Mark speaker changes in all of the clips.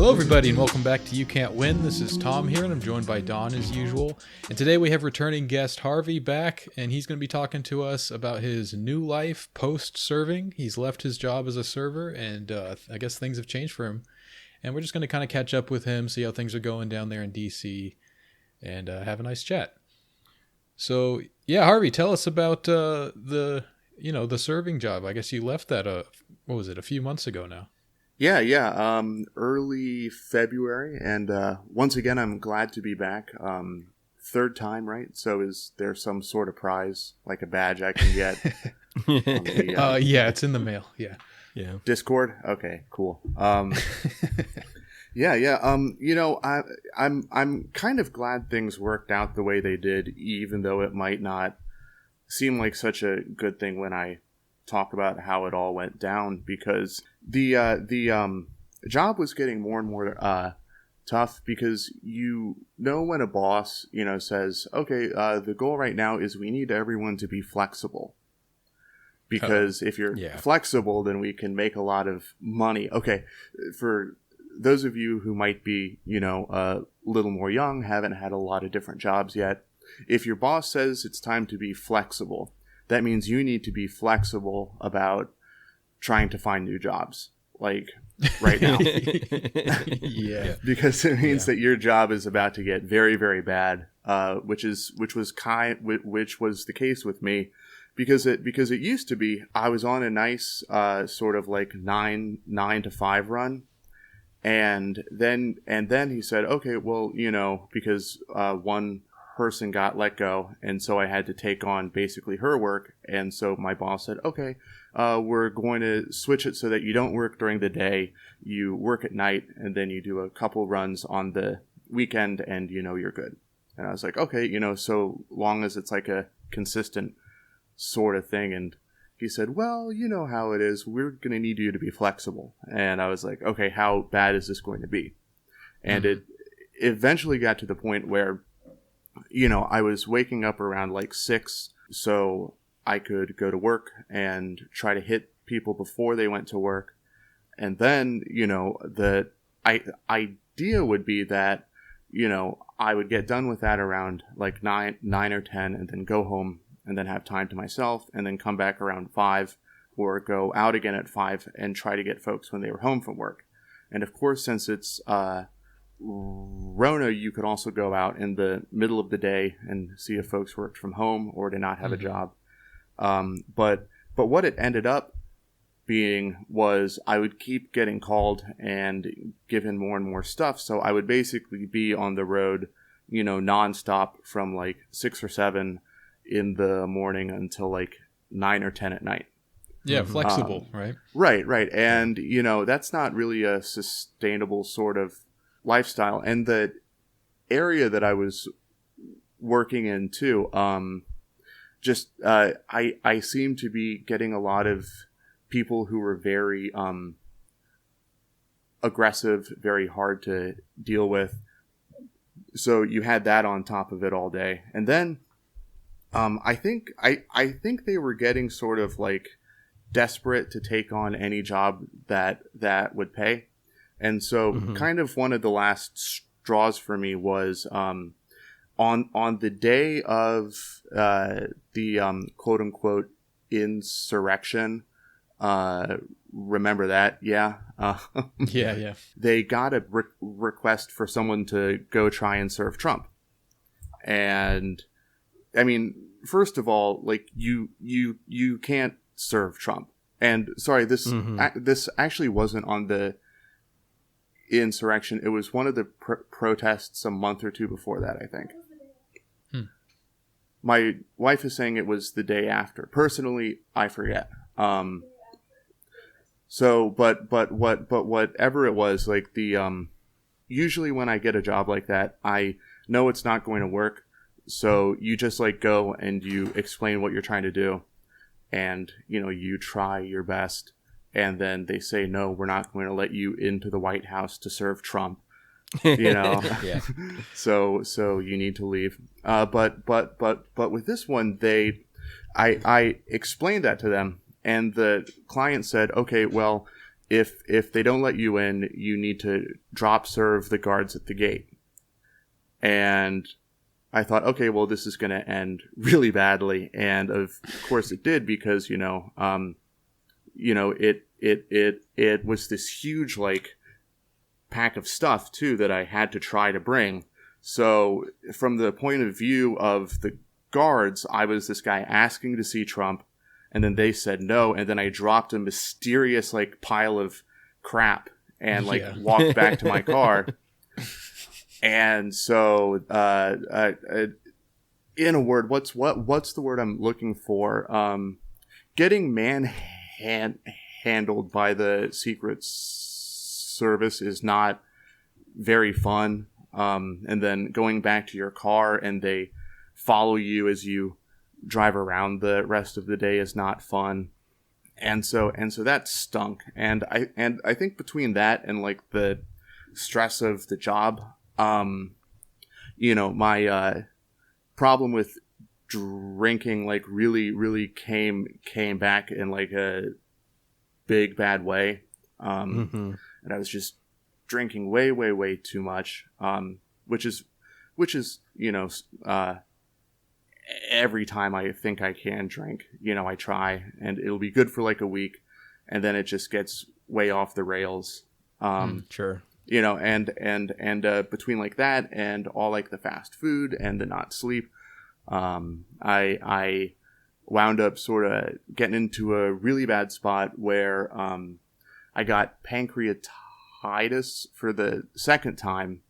Speaker 1: Hello, everybody, and welcome back to You Can't Win. This is Tom here, and I'm joined by Don as usual. And today we have returning guest Harvey back, and he's going to be talking to us about his new life post-serving. He's left his job as a server, and I guess things have changed for him. And we're just going to kind of catch up with him, see how things are going down there in D.C., and have a nice chat. So, yeah, Harvey, tell us about the serving job. I guess you left that, a few months ago now.
Speaker 2: Yeah. Early February, and once again, I'm glad to be back. Third time, right? So is there some sort of prize, like a badge I can get?
Speaker 1: Yeah, it's in the mail. Yeah.
Speaker 2: Discord? Okay, cool. I'm kind of glad things worked out the way they did, even though it might not seem like such a good thing when I talk about how it all went down, because the job was getting more and more tough, because when a boss says, okay, the goal right now is we need everyone to be flexible, because if you're flexible, then we can make a lot of money. Okay, for those of you who might be a little more young, haven't had a lot of different jobs yet, if your boss says it's time to be flexible, that means you need to be flexible about trying to find new jobs, like right now.
Speaker 1: Yeah.
Speaker 2: Because it means that your job is about to get very, very bad, which was the case with me, because it used to be I was on a nice sort of like 9 to 5 run, and then he said, okay, well, because one person got let go, and so I had to take on basically her work, and so my boss said, okay, we're going to switch it so that you don't work during the day, you work at night, and then you do a couple runs on the weekend, and you're good. And I was like, okay, so long as it's like a consistent sort of thing. And he said, well, you know how it is, we're going to need you to be flexible. And I was like, okay, how bad is this going to be? And it eventually got to the point where I was waking up around like 6 so I could go to work and try to hit people before they went to work. And then, the idea would be that, I would get done with that around like 9 or 10, and then go home and then have time to myself, and then come back around 5 or go out again at 5 and try to get folks when they were home from work. And of course, since it's Rona, you could also go out in the middle of the day and see if folks worked from home or did not have a job. But what it ended up being was I would keep getting called and given more and more stuff. So I would basically be on the road, nonstop from like 6 or 7 in the morning until like 9 or 10 at night.
Speaker 1: Yeah, flexible, right?
Speaker 2: Right. And, that's not really a sustainable sort of lifestyle. And the area that I was working in too, I seem to be getting a lot of people who were very aggressive, very hard to deal with. So you had that on top of it all day. And then I think they were getting sort of like desperate to take on any job that would pay. And so kind of one of the last straws for me was on the day of the quote unquote insurrection. Remember that? Yeah.
Speaker 1: Yeah.
Speaker 2: They got a request for someone to go try and serve Trump. And I mean, first of all, like you can't serve Trump. And sorry, this actually wasn't on the insurrection. It was one of the protests a month or two before that, I think. My wife is saying it was the day after. Personally, I forget. So, but whatever it was, like usually when I get a job like that, I know it's not going to work. So you just like go and you explain what you're trying to do, and you try your best, and then they say, no, we're not going to let you into the White House to serve Trump. Yeah. So you need to leave. But with this one, I explained that to them, and the client said, okay, well, if they don't let you in, you need to drop serve the guards at the gate. And I thought, okay, well, this is going to end really badly. And of course it did, because, it was this huge, like, pack of stuff too that I had to try to bring. So from the point of view of the guards, I was this guy asking to see Trump, and then they said no, and then I dropped a mysterious, like, pile of crap and, like, walked back to my car. And so, in a word, what's the word I'm looking for? Getting handled by the Secret Service is not very fun. And then going back to your car and they follow you as you drive around the rest of the day is not fun. And so that stunk. And I think between that and, like, the stress of the job, my problem with drinking, like, really came back in, like, a big bad way. And I was just drinking way too much, which is every time I think I can drink, I try, and it'll be good for like a week, and then it just gets way off the rails.
Speaker 1: Sure.
Speaker 2: And between, like, that and all, like, the fast food and the not sleep, I wound up sort of getting into a really bad spot where I got pancreatitis for the second time.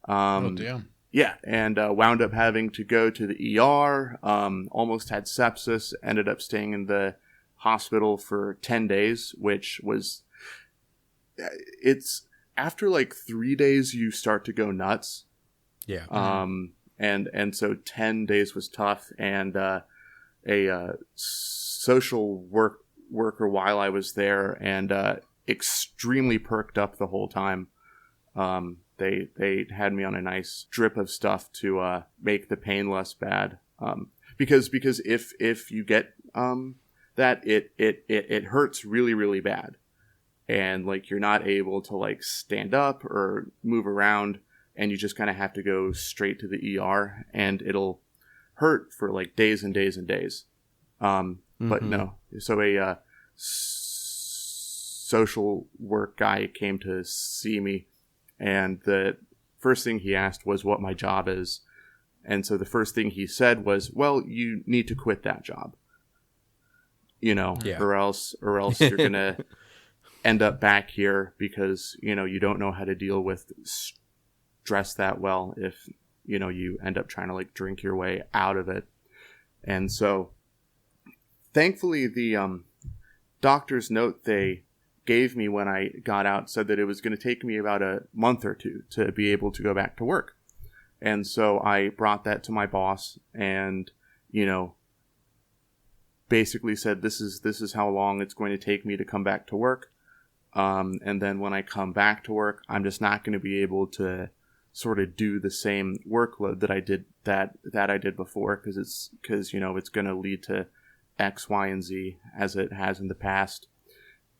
Speaker 1: Oh, damn.
Speaker 2: Yeah, and wound up having to go to the ER, almost had sepsis, ended up staying in the hospital for 10 days, which was, it's, after like 3 days, you start to go nuts.
Speaker 1: Yeah.
Speaker 2: And so 10 days was tough, and a social worker while I was there, and extremely perked up the whole time. They had me on a nice drip of stuff to make the pain less bad. Because if you get that, it hurts really bad. And, like, you're not able to, like, stand up or move around, and you just kind of have to go straight to the ER, and it'll hurt for, like, days and days and days. But no, so a social work guy came to see me, and the first thing he asked was what my job is. And so the first thing he said was, well, you need to quit that job, or else you're going to end up back here because, you don't know how to deal with stress that well if, you end up trying to, like, drink your way out of it. And so thankfully the doctor's note they gave me when I got out said that it was going to take me about a month or two to be able to go back to work. And so I brought that to my boss and, basically said, this is how long it's going to take me to come back to work. And then when I come back to work, I'm just not going to be able to sort of do the same workload that I did before, because it's going to lead to X, Y, and Z as it has in the past.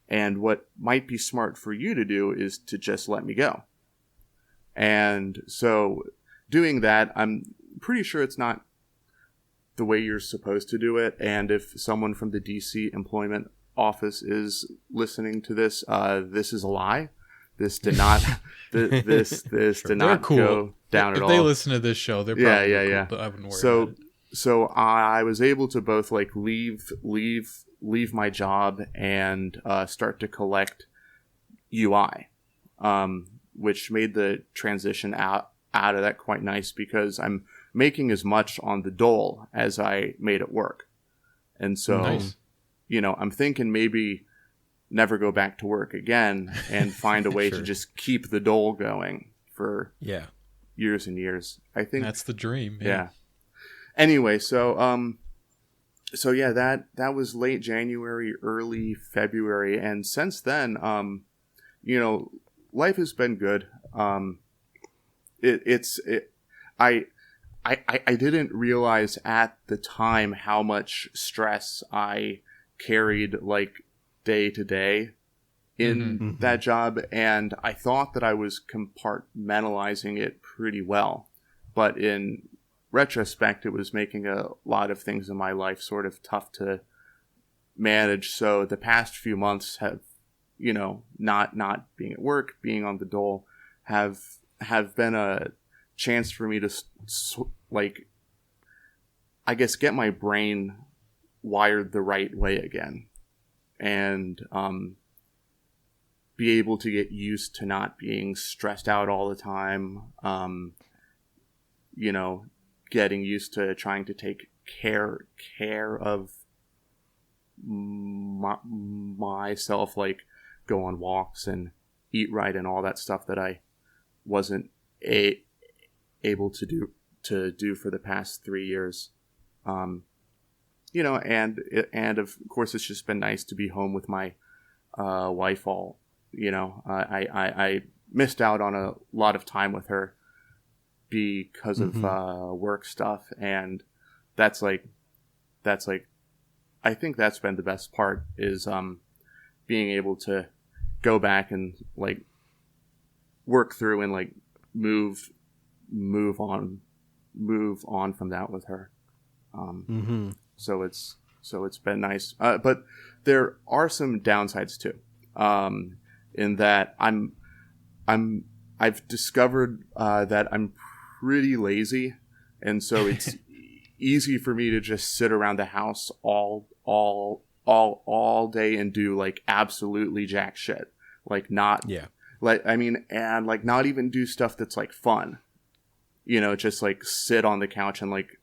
Speaker 2: And what might be smart for you to do is to just let me go. And so doing that, I'm pretty sure it's not the way you're supposed to do it. And if someone from the DC employment office is listening to this, this is a lie. This did not this did not
Speaker 1: cool.
Speaker 2: go down at all.
Speaker 1: If they listen to this show, they're probably cool, but I wouldn't worry about it.
Speaker 2: So I was able to both, like, leave my job and start to collect UI, which made the transition out of that quite nice, because I'm making as much on the dole as I made at work. And so, nice. I'm thinking maybe never go back to work again and find a way
Speaker 1: Sure.
Speaker 2: to just keep the dole going for years and years. I think
Speaker 1: that's the dream.
Speaker 2: Yeah. Anyway, so yeah, that was late January, early February, and since then, life has been good. I didn't realize at the time how much stress I carried, like, day to day. in that job, and I thought that I was compartmentalizing it pretty well. But in retrospect, it was making a lot of things in my life sort of tough to manage. So the past few months have, not being at work, being on the dole, have been a chance for me to I guess get my brain wired the right way again, and be able to get used to not being stressed out all the time. Getting used to trying to take care of myself, like go on walks and eat right and all that stuff that I wasn't able to do for the past 3 years. And of course it's just been nice to be home with my wife all. I missed out on a lot of time with her because of work stuff, and that's like I think that's been the best part, is being able to go back and like work through and like move on from that with her. So it's been nice, but there are some downsides too, in that I've discovered that I'm pretty lazy, and so it's easy for me to just sit around the house all day and do like absolutely jack shit, like not and like not even do stuff that's like fun, just like sit on the couch and like,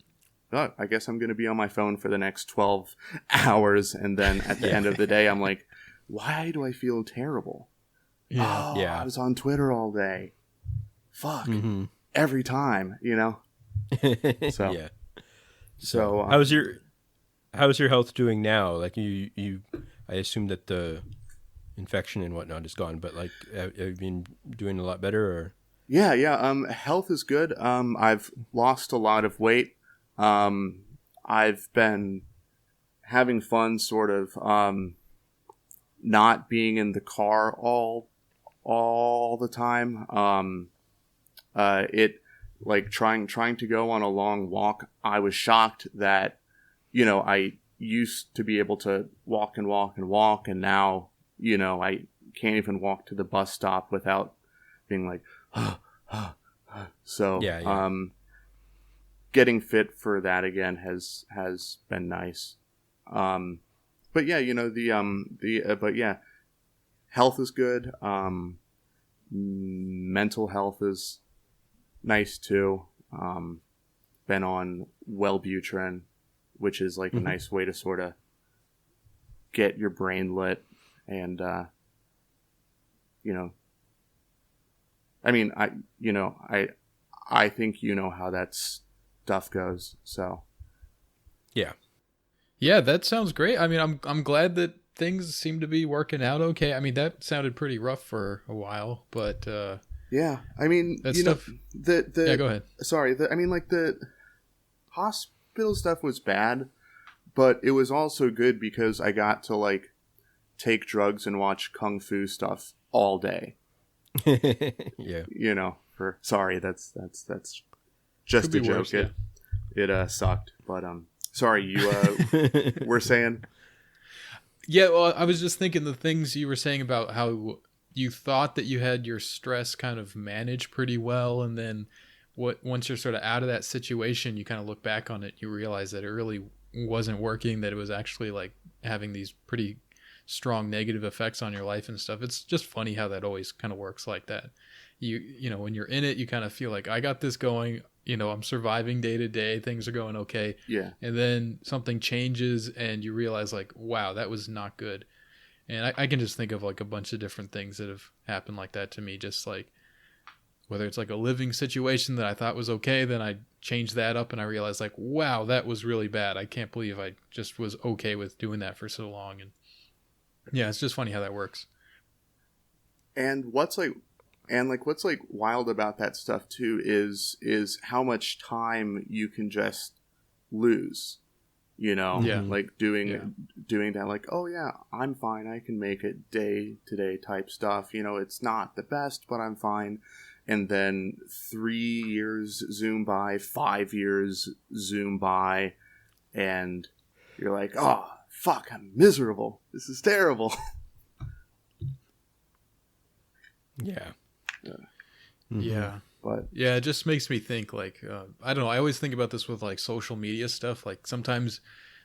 Speaker 2: oh, I guess I'm gonna be on my phone for the next 12 hours, and then at the end of the day I'm like, why do I feel terrible? I was on Twitter all day. Fuck. Every time, So
Speaker 3: yeah.
Speaker 2: So
Speaker 3: how's your health doing now? Like you I assume that the infection and whatnot is gone, but like have you been doing a lot better, or?
Speaker 2: Yeah. Health is good. I've lost a lot of weight. I've been having fun sort of not being in the car all the time. It like trying to go on a long walk. I was shocked that, I used to be able to walk, and now, I can't even walk to the bus stop without being like, so, getting fit for that again has been nice. But yeah, but yeah, health is good. Mental health is nice too. Been on Wellbutrin, which is like a nice way to sort of get your brain lit, and I mean, I think how that stuff goes. So
Speaker 1: yeah, that sounds great. I mean, I'm glad that things seem to be working out okay. I mean, that sounded pretty rough for a while, but
Speaker 2: yeah, I mean,
Speaker 1: that stuff. Yeah, go ahead.
Speaker 2: Sorry, I mean, like the hospital stuff was bad, but it was also good because I got to like take drugs and watch kung fu stuff all day.
Speaker 3: Yeah.
Speaker 2: Sorry, that's just a joke.
Speaker 1: Worse, yeah.
Speaker 2: It sucked, but sorry, you were saying.
Speaker 1: Yeah, well, I was just thinking the things you were saying about how you thought that you had your stress kind of managed pretty well, and then once you're sort of out of that situation, you kind of look back on it, you realize that it really wasn't working, that it was actually like having these pretty strong negative effects on your life and stuff. It's just funny how that always kind of works like that. You know, when you're in it, you kind of feel like, I got this going, I'm surviving day to day, things are going okay.
Speaker 2: Yeah.
Speaker 1: And then something changes and you realize like, wow, that was not good. And I can just think of like a bunch of different things that have happened like that to me, just like whether it's like a living situation that I thought was okay, then I changed that up and I realized like, wow, that was really bad. I can't believe I just was okay with doing that for so long. And yeah, it's just funny how that works.
Speaker 2: And what's wild about that stuff too is how much time you can just lose.
Speaker 1: Yeah.
Speaker 2: like doing that, like, oh yeah, I'm fine, I can make it day to day type stuff. It's not the best, but I'm fine. And then 3 years zoom by, 5 years zoom by, and you're like, oh fuck, I'm miserable. This is terrible.
Speaker 3: Yeah.
Speaker 1: Yeah.
Speaker 2: But
Speaker 1: yeah, it just makes me think like, I don't know. I always think about this with like social media stuff. Like sometimes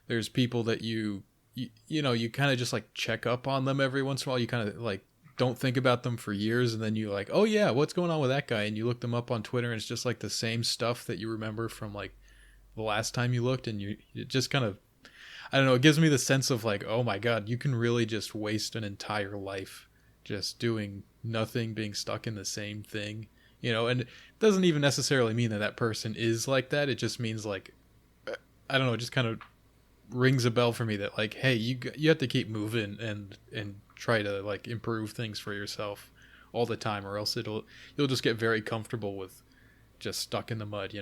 Speaker 1: there's people that you kind of just like check up on them every once in a while. You kind of like don't think about them for years. And then you like, oh yeah, what's going on with that guy? And you look them up on Twitter and it's just like the same stuff that you remember from like the last time you looked. And it just kind of, I don't know. It gives me the sense of like, oh my God, you can really just waste an entire life just doing nothing, being stuck in the same thing. And it doesn't even necessarily mean that person is like that. It just means like, I don't know, it just kind of rings a bell for me that like, hey, you have to keep moving and try to like improve things for yourself all the time, or else you'll just get very comfortable with just stuck in the mud,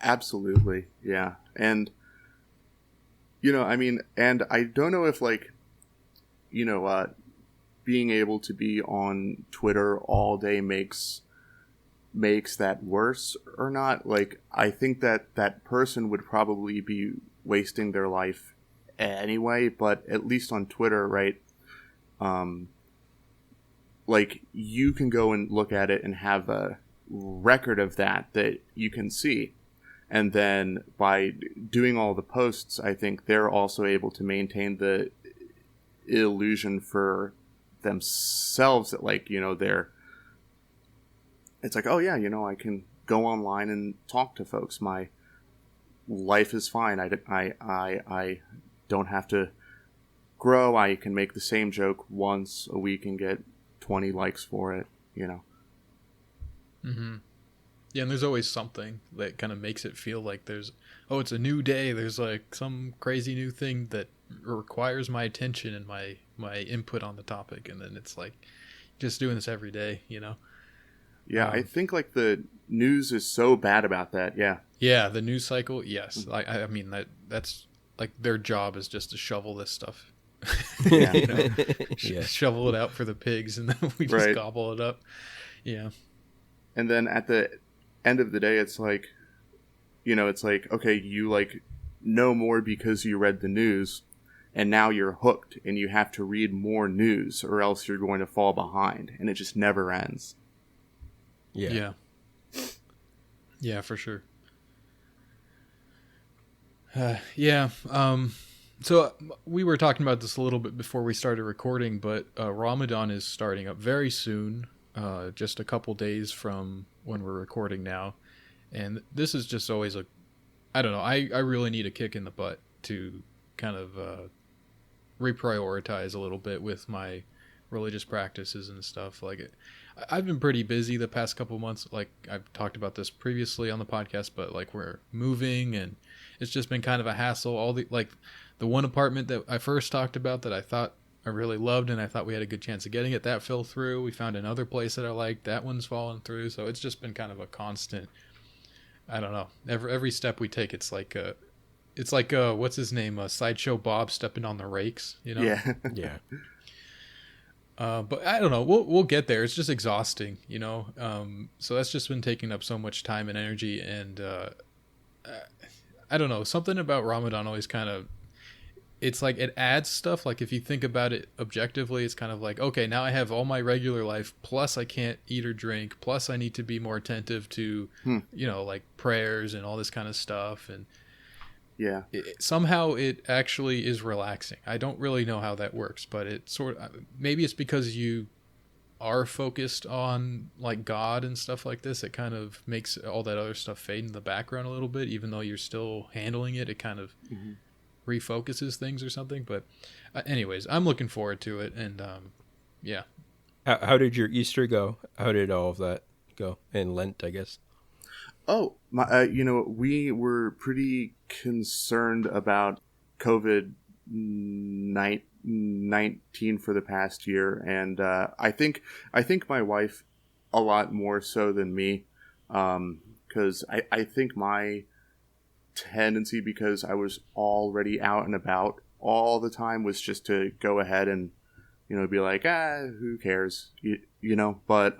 Speaker 2: Absolutely, yeah. And I mean, and I don't know if like, being able to be on Twitter all day makes that worse or not. Like, I think that person would probably be wasting their life anyway, but at least on Twitter, right? Like, you can go and look at it and have a record of that you can see. And then by doing all the posts, I think they're also able to maintain the illusion for themselves that like, it's like, oh yeah, I can go online and talk to folks. My life is fine. I don't have to grow. I can make the same joke once a week and get 20 likes for it,
Speaker 1: Mm-hmm. Yeah, and there's always something that kind of makes it feel like it's a new day. There's like some crazy new thing that requires my attention and my input on the topic. And then it's like just doing this every day,
Speaker 2: Yeah, I think like the news is so bad about that. Yeah.
Speaker 1: Yeah, the news cycle. Yes, I mean that's like their job is just to shovel this stuff.
Speaker 2: Yeah.
Speaker 1: Shovel it out for the pigs, and then we just gobble it up. Yeah.
Speaker 2: And then at the end of the day, it's like, it's like, okay, you like know more because you read the news, and now you're hooked, and you have to read more news, or else you're going to fall behind, and it just never ends.
Speaker 1: Yeah. Yeah, for sure. Yeah. So we were talking about this a little bit before we started recording, but Ramadan is starting up very soon, just a couple days from when we're recording now. And this is just always I don't know, I really need a kick in the butt to kind of reprioritize a little bit with my religious practices and stuff. Like I've been pretty busy the past couple months. Like I've talked about this previously on the podcast, but like we're moving and it's just been kind of a hassle. All the one apartment that I first talked about that I thought I really loved and I thought we had a good chance of getting it, that fell through. We found another place that I liked, that one's fallen through. So it's just been kind of a constant, I don't know, every step we take, it's like what's his name, Sideshow Bob stepping on the rakes,
Speaker 2: Yeah.
Speaker 3: Yeah.
Speaker 1: But I don't know, we'll get there. It's just exhausting, so that's just been taking up so much time and energy. And I don't know, something about Ramadan always kind of, it's like it adds stuff. Like if you think about it objectively, it's kind of like, okay, now I have all my regular life, plus I can't eat or drink, plus I need to be more attentive to like prayers and all this kind of stuff. And
Speaker 2: yeah,
Speaker 1: somehow it actually is relaxing. I don't really know how that works, but it sort of, maybe it's because you are focused on like God and stuff like this. It kind of makes all that other stuff fade in the background a little bit, even though you're still handling it. It kind of refocuses things or something. But anyways, I'm looking forward to it. And yeah.
Speaker 3: How did your Easter go? How did all of that go? And Lent, I guess.
Speaker 2: Oh, we were pretty concerned about COVID-19 for the past year, and I think my wife a lot more so than me, because I think my tendency, because I was already out and about all the time, was just to go ahead and, be like, who cares, but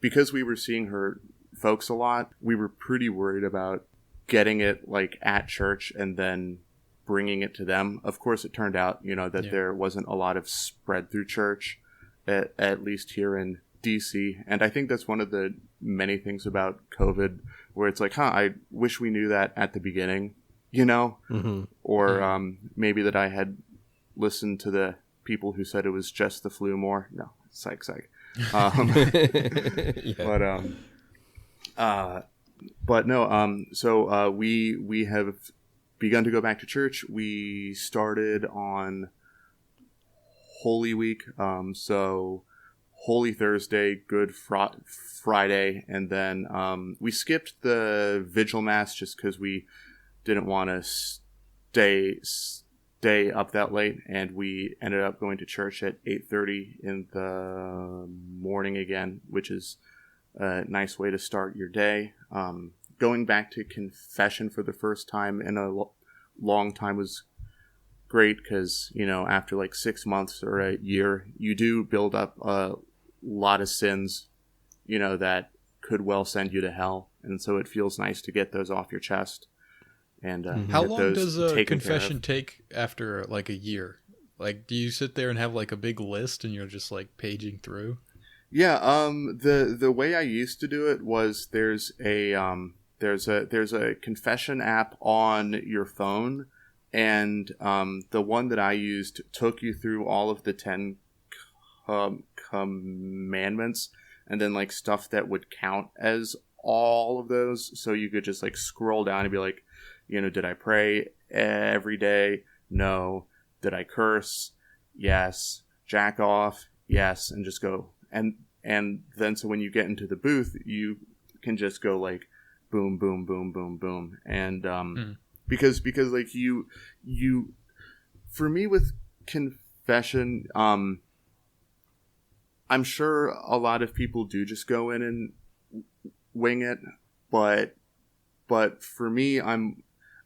Speaker 2: because we were seeing her folks a lot, we were pretty worried about getting it like at church and then bringing it to them. Of course, it turned out, that there wasn't a lot of spread through church, at least here in DC. And I think that's one of the many things about COVID where it's like, I wish we knew that at the beginning,
Speaker 3: Mm-hmm.
Speaker 2: or maybe that I had listened to the people who said it was just the flu more. No, psych. But no, so we have begun to go back to church. We started on Holy Week, so Holy Thursday, Good Friday, and then we skipped the Vigil Mass just because we didn't want to stay up that late, and we ended up going to church at 8:30 in the morning again, which is a nice way to start your day. Going back to confession for the first time in a long time was great because, after like 6 months or a year, you do build up a lot of sins, that could well send you to hell. And so it feels nice to get those off your chest. And
Speaker 1: how long does a confession take after like a year? Like, do you sit there and have like a big list and you're just like paging through?
Speaker 2: Yeah, the way I used to do it was there's a confession app on your phone, and the one that I used took you through all of the 10 commandments, and then like stuff that would count as all of those, so you could just like scroll down and be like, did I pray every day? No. Did I curse? Yes. Jack off? Yes. And just go. And then so when you get into the booth, you can just go like boom, boom, boom, boom, boom. And because like you for me with confession, I'm sure a lot of people do just go in and wing it, but for me,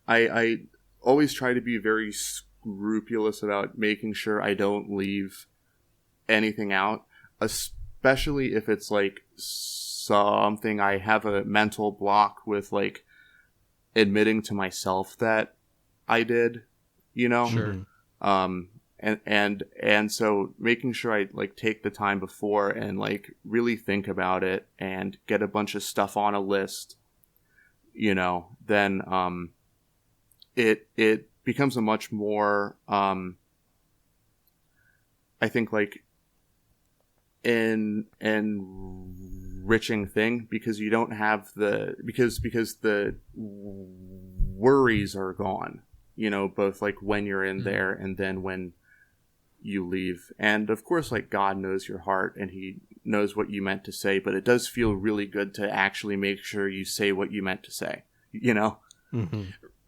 Speaker 2: I always try to be very scrupulous about making sure I don't leave anything out, especially if it's like something I have a mental block with, like admitting to myself that I did,
Speaker 1: Sure.
Speaker 2: And so making sure I like take the time before and like really think about it and get a bunch of stuff on a list, then it becomes a much more I think like enriching thing, because you don't have because the worries are gone, both like when you're in there and then when you leave. And of course, like, God knows your heart and he knows what you meant to say, but it does feel really good to actually make sure you say what you meant to say,
Speaker 3: Mm-hmm.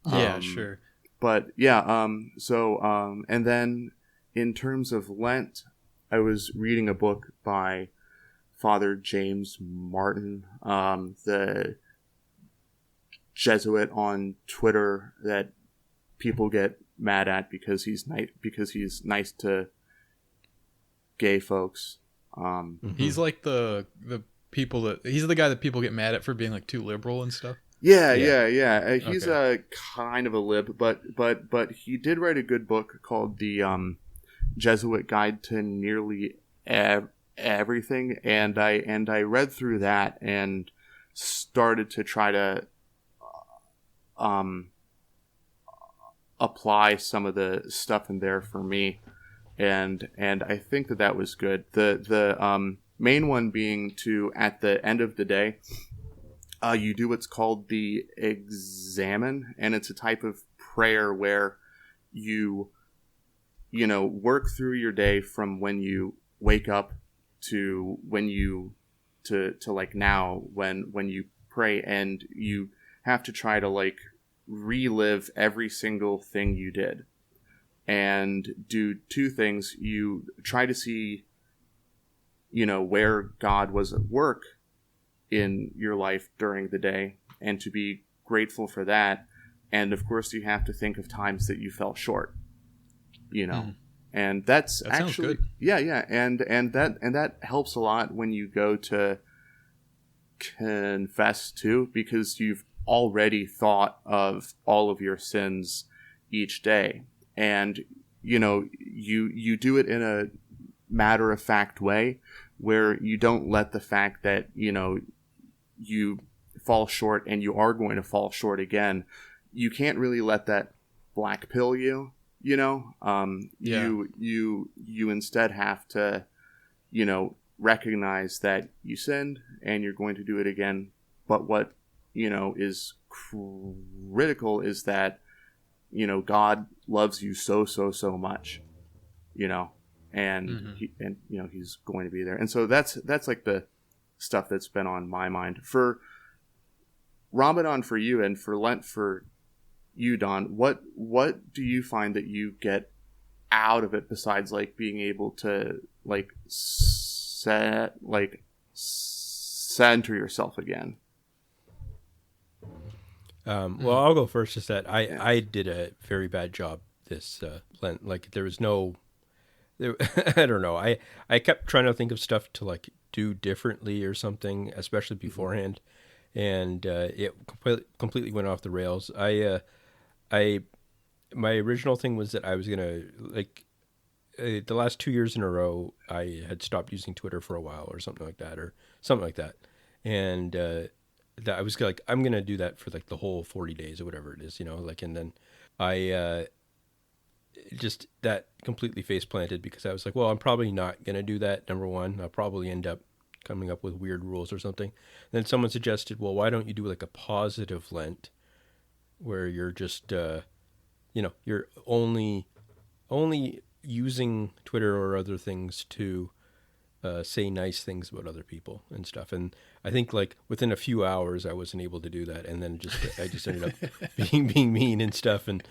Speaker 1: Yeah, sure.
Speaker 2: But yeah, and then in terms of Lent, I was reading a book by Father James Martin, the Jesuit on Twitter that people get mad at because he's nice to gay folks.
Speaker 1: He's like the people he's the guy that people get mad at for being like too liberal and stuff.
Speaker 2: Yeah. He's a kind of a lib, but he did write a good book called The Jesuit Guide to Nearly Everything, and I read through that and started to try to apply some of the stuff in there for me, and I think that was good. The main one being to, at the end of the day, you do what's called the examen, and it's a type of prayer where you work through your day from when you wake up to when you to like now when you pray, and you have to try to like relive every single thing you did and do two things. You try to see where God was at work in your life during the day, and to be grateful for that. And of course you have to think of times that you fell short, you know. And that actually,
Speaker 1: good.
Speaker 2: yeah. And that helps a lot when you go to confess too, because you've already thought of all of your sins each day. And, you know, you do it in a matter of fact way where you don't let the fact that, you know, you fall short and you are going to fall short again. You can't really let that black pill you, you know. You instead have to, you know, recognize that you sinned and you're going to do it again. But what, you know, is critical is that, you know, God loves you so much, you know, and and you know, he's going to be there. And so that's like the stuff that's been on my mind for Ramadan for you, and for Lent for you, Don. What do you find that you get out of it besides like being able to like center yourself again?
Speaker 3: Well, I'll go first. Is that I did a very bad job this Lent. Like there was no, I don't know. I kept trying to think of stuff to like do differently or something, especially beforehand, and it completely went off the rails. My original thing was that I was gonna like the last 2 years in a row I had stopped using Twitter for a while or something like that, and that I was like, I'm gonna do that for like the whole 40 days or whatever it is, you know, like, and then I just that completely face planted because I was like, well, I'm probably not gonna do that. Number one, I'll probably end up coming up with weird rules or something. Then someone suggested, well, why don't you do like a positive Lent where you're just you know, you're only using Twitter or other things to say nice things about other people and stuff. And I think like within a few hours I wasn't able to do that, and then I just ended up being mean and stuff, and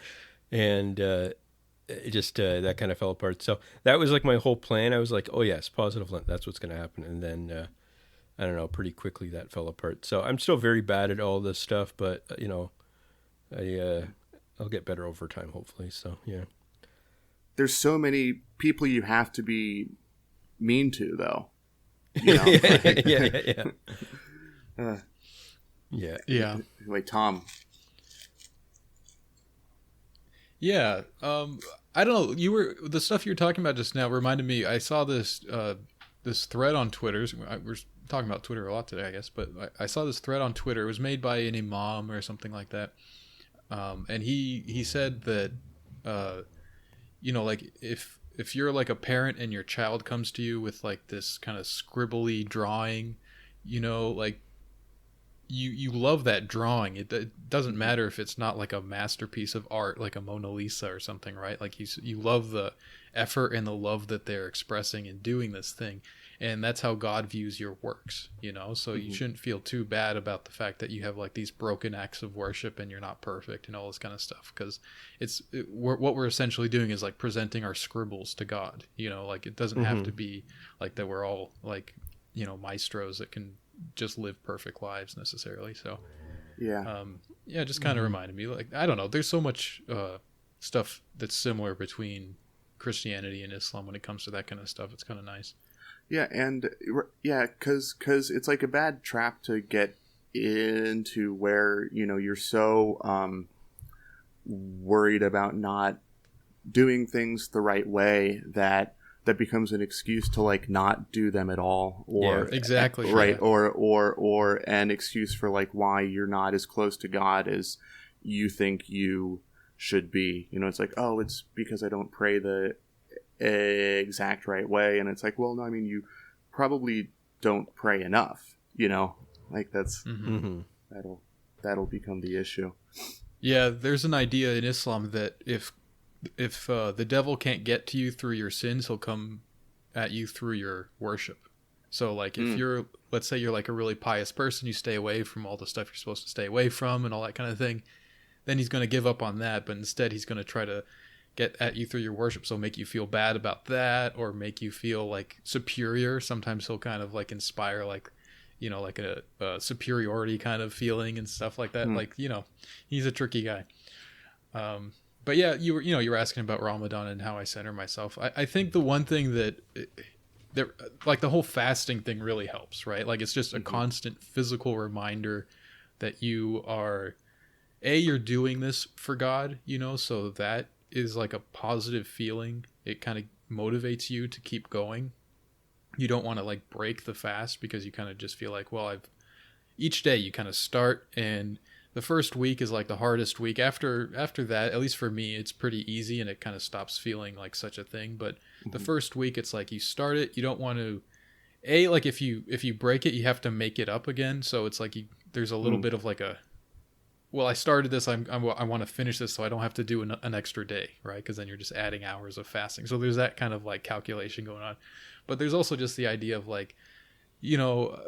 Speaker 3: it just that kind of fell apart. So that was like my whole plan. I was like, oh yes, positive Lent, that's what's going to happen. And then I don't know, pretty quickly that fell apart. So I'm still very bad at all this stuff, but you know, I'll get better over time, hopefully. So yeah.
Speaker 2: There's so many people you have to be mean to, though. You know?
Speaker 3: Yeah.
Speaker 2: Wait, Tom.
Speaker 1: Yeah. I don't know. The stuff you were talking about just now reminded me. I saw this this thread on Twitter. We're talking about Twitter a lot today, I guess. But I saw this thread on Twitter. It was made by an imam or something like that. And he said that, you know, like if you're like a parent and your child comes to you with like this kind of scribbly drawing, you know, like you love that drawing. It doesn't matter if it's not like a masterpiece of art, like a Mona Lisa or something, right? Like you love the effort and the love that they're expressing in doing this thing. And that's how God views your works, you know? So you shouldn't feel too bad about the fact that you have like these broken acts of worship and you're not perfect and all this kind of stuff. Because what we're essentially doing is like presenting our scribbles to God, you know? Like it doesn't have to be like that we're all like, you know, maestros that can just live perfect lives necessarily. So
Speaker 2: yeah,
Speaker 1: it just kind of reminded me, like, I don't know, there's so much stuff that's similar between Christianity and Islam when it comes to that kind of stuff. It's kind of nice.
Speaker 2: Yeah, and yeah, because it's like a bad trap to get into where, you know, you're so worried about not doing things the right way that becomes an excuse to like not do them at all, or
Speaker 1: exactly
Speaker 2: right, or an excuse for like why you're not as close to God as you think you should be. You know, it's like, oh, it's because I don't pray the exact right way, and it's like, well, no, I mean, you probably don't pray enough, you know, like that's that'll become the issue.
Speaker 1: Yeah, there's an idea in Islam that if the devil can't get to you through your sins, he'll come at you through your worship. So like if you're, let's say you're like a really pious person, you stay away from all the stuff you're supposed to stay away from and all that kind of thing, then he's going to give up on that, but instead he's going to try to get at you through your worship. So make you feel bad about that, or make you feel like superior. Sometimes he'll kind of like inspire like, like a superiority kind of feeling and stuff like that. Like, he's a tricky guy. But yeah, you were asking about Ramadan and how I center myself. I think the one thing that like the whole fasting thing really helps, right? Like it's just a constant physical reminder that you're doing this for God, so that is like a positive feeling. It kind of motivates you to keep going. You don't want to like break the fast because you kind of just feel like, well, each day you kind of start, and the first week is like the hardest week. After that, at least for me, it's pretty easy and it kind of stops feeling like such a thing. But the first week, it's like you start it, you don't want to, like if you break it, you have to make it up again. So it's like there's a little bit of like well, I started this, I want to finish this so I don't have to do an extra day, right? Because then you're just adding hours of fasting. So there's that kind of like calculation going on. But there's also just the idea of like,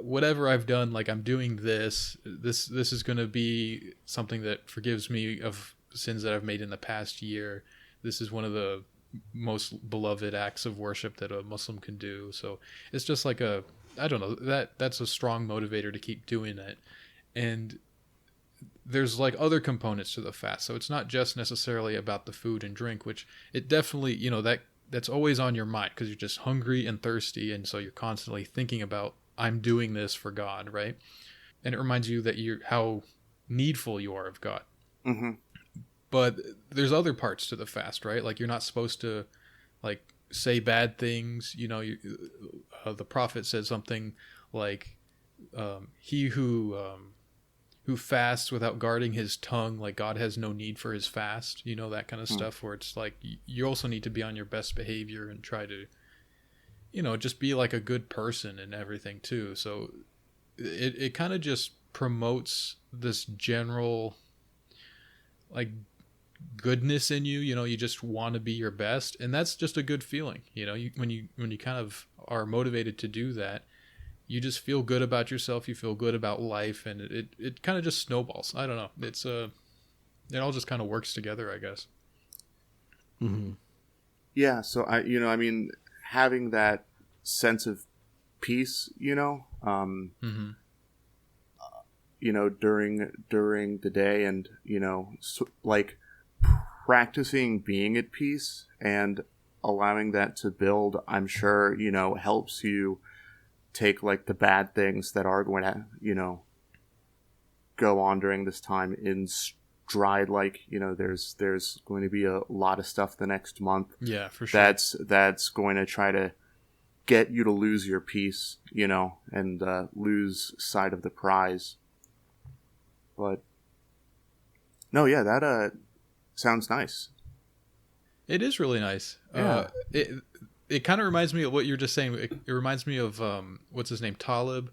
Speaker 1: whatever I've done, like I'm doing this is going to be something that forgives me of sins that I've made in the past year. This is one of the most beloved acts of worship that a Muslim can do. So it's just like I don't know, that's a strong motivator to keep doing it. And there's like other components to the fast. So it's not just necessarily about the food and drink, which it definitely, that's always on your mind because you're just hungry and thirsty. And so you're constantly thinking about, I'm doing this for God, right? And it reminds you that how needful you are of God.
Speaker 2: Mm-hmm.
Speaker 1: But there's other parts to the fast, right? Like you're not supposed to like say bad things. The prophet said something like, he who fasts without guarding his tongue, like God has no need for his fast, that kind of stuff, where it's like you also need to be on your best behavior and try to, just be like a good person and everything too. So it kind of just promotes this general like goodness in you. You just want to be your best, and that's just a good feeling. When you kind of are motivated to do that, you just feel good about yourself. You feel good about life, and it kind of just snowballs. I don't know. It's it all just kind of works together, I guess.
Speaker 3: Mm-hmm.
Speaker 2: Yeah. So having that sense of peace, during the day, and like practicing being at peace and allowing that to build, I'm sure helps you take like the bad things that are going to go on during this time in stride. Like there's going to be a lot of stuff the next month,
Speaker 1: yeah, for sure,
Speaker 2: that's going to try to get you to lose your peace, and lose sight of the prize. But no, yeah, that sounds nice.
Speaker 1: It is really nice.
Speaker 2: Yeah.
Speaker 1: It kind of reminds me of what you're just saying. It reminds me of what's his name, Talib.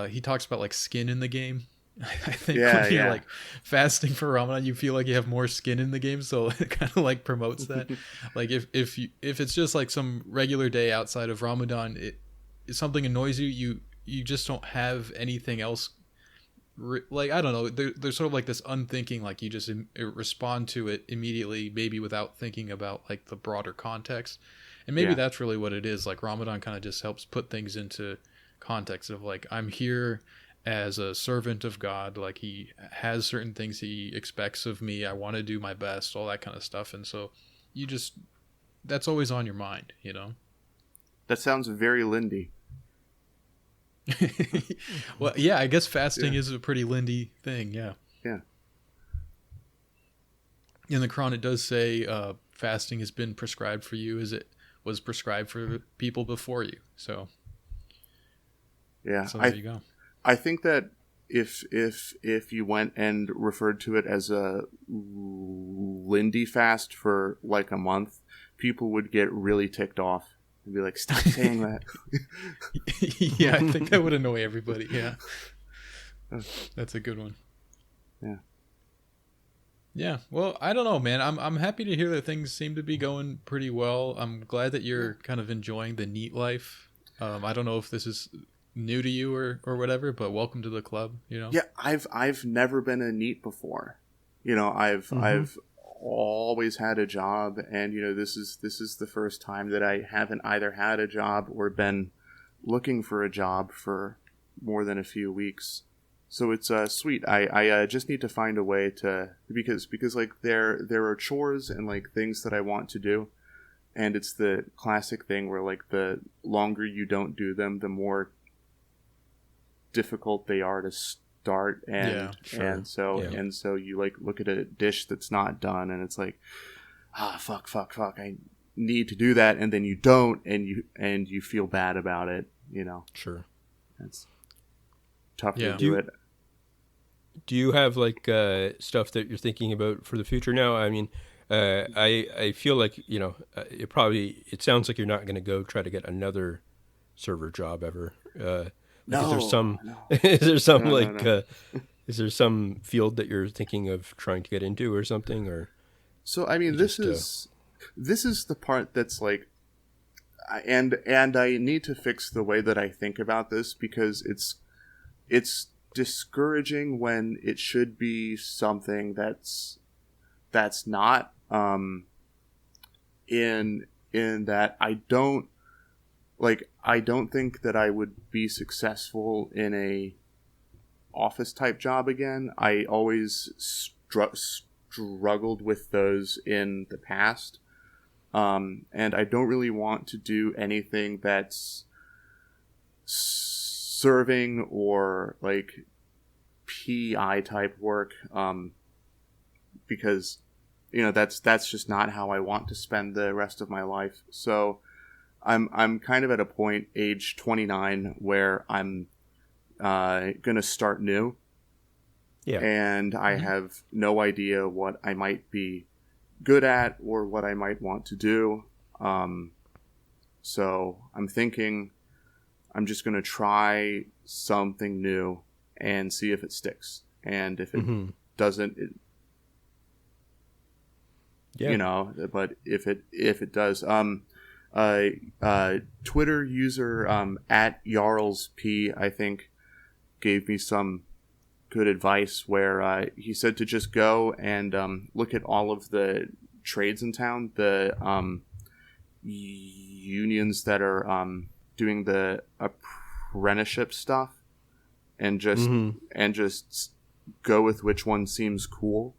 Speaker 1: He talks about like skin in the game. I think when you're like fasting for Ramadan, you feel like you have more skin in the game, so it kind of like promotes that. Like if it's just like some regular day outside of Ramadan, if something annoys you just don't have anything else. Like I don't know, there's sort of like this unthinking, like you just respond to it immediately, maybe without thinking about like the broader context. And maybe that's really what it is. Like Ramadan kind of just helps put things into context of like, I'm here as a servant of God. Like he has certain things he expects of me. I want to do my best, all that kind of stuff. And so that's always on your mind,
Speaker 2: That sounds very Lindy.
Speaker 1: Well, yeah, I guess fasting is a pretty Lindy thing. Yeah.
Speaker 2: Yeah.
Speaker 1: In the Quran, it does say fasting has been prescribed for you as it was prescribed for people before you. So
Speaker 2: yeah,
Speaker 1: so there you go.
Speaker 2: I think that if you went and referred to it as a Lindy fast for like a month, people would get really ticked off and be like, "Stop saying that."
Speaker 1: Yeah, I think that would annoy everybody. Yeah, that's a good one.
Speaker 2: Yeah.
Speaker 1: Yeah, well, I don't know, man. I'm happy to hear that things seem to be going pretty well. I'm glad that you're kind of enjoying the NEET life. I don't know if this is new to you or whatever, but welcome to the club.
Speaker 2: Yeah, I've never been a NEET before. I've always had a job, and this is the first time that I haven't either had a job or been looking for a job for more than a few weeks. So it's sweet. I just need to find a way to, because like there are chores and like things that I want to do, and it's the classic thing where like the longer you don't do them, the more difficult they are to start, and and so you like look at a dish that's not done, and it's like, fuck, I need to do that, and then you don't, and you feel bad about it, you know.
Speaker 3: Sure.
Speaker 2: It's tough to do it.
Speaker 3: Do you have like stuff that you're thinking about for the future now? I mean, I feel like, you know, it sounds like you're not going to go try to get another server job ever.
Speaker 2: No,
Speaker 3: is there some
Speaker 2: no.
Speaker 3: is there some field that you're thinking of trying to get into or something? Or
Speaker 2: so I mean, this is the part that's like, and I need to fix the way that I think about this, because it's discouraging when it should be something that's not, in that I don't think that I would be successful in a office type job again. I always struggled with those in the past. And I don't really want to do anything that's serving or like PI type work, because, you know, that's just not how I want to spend the rest of my life. So I'm kind of at a point, age 29, where I'm gonna start new. Yeah. And I have no idea what I might be good at or what I might want to do. So I'm thinking I'm just gonna try something new and see if it sticks. And if it doesn't, you know, but if it does, Twitter user at YarlsP, I think, gave me some good advice where he said to just go and look at all of the trades in town, the unions that are doing the apprenticeship stuff, and just go with which one seems cool.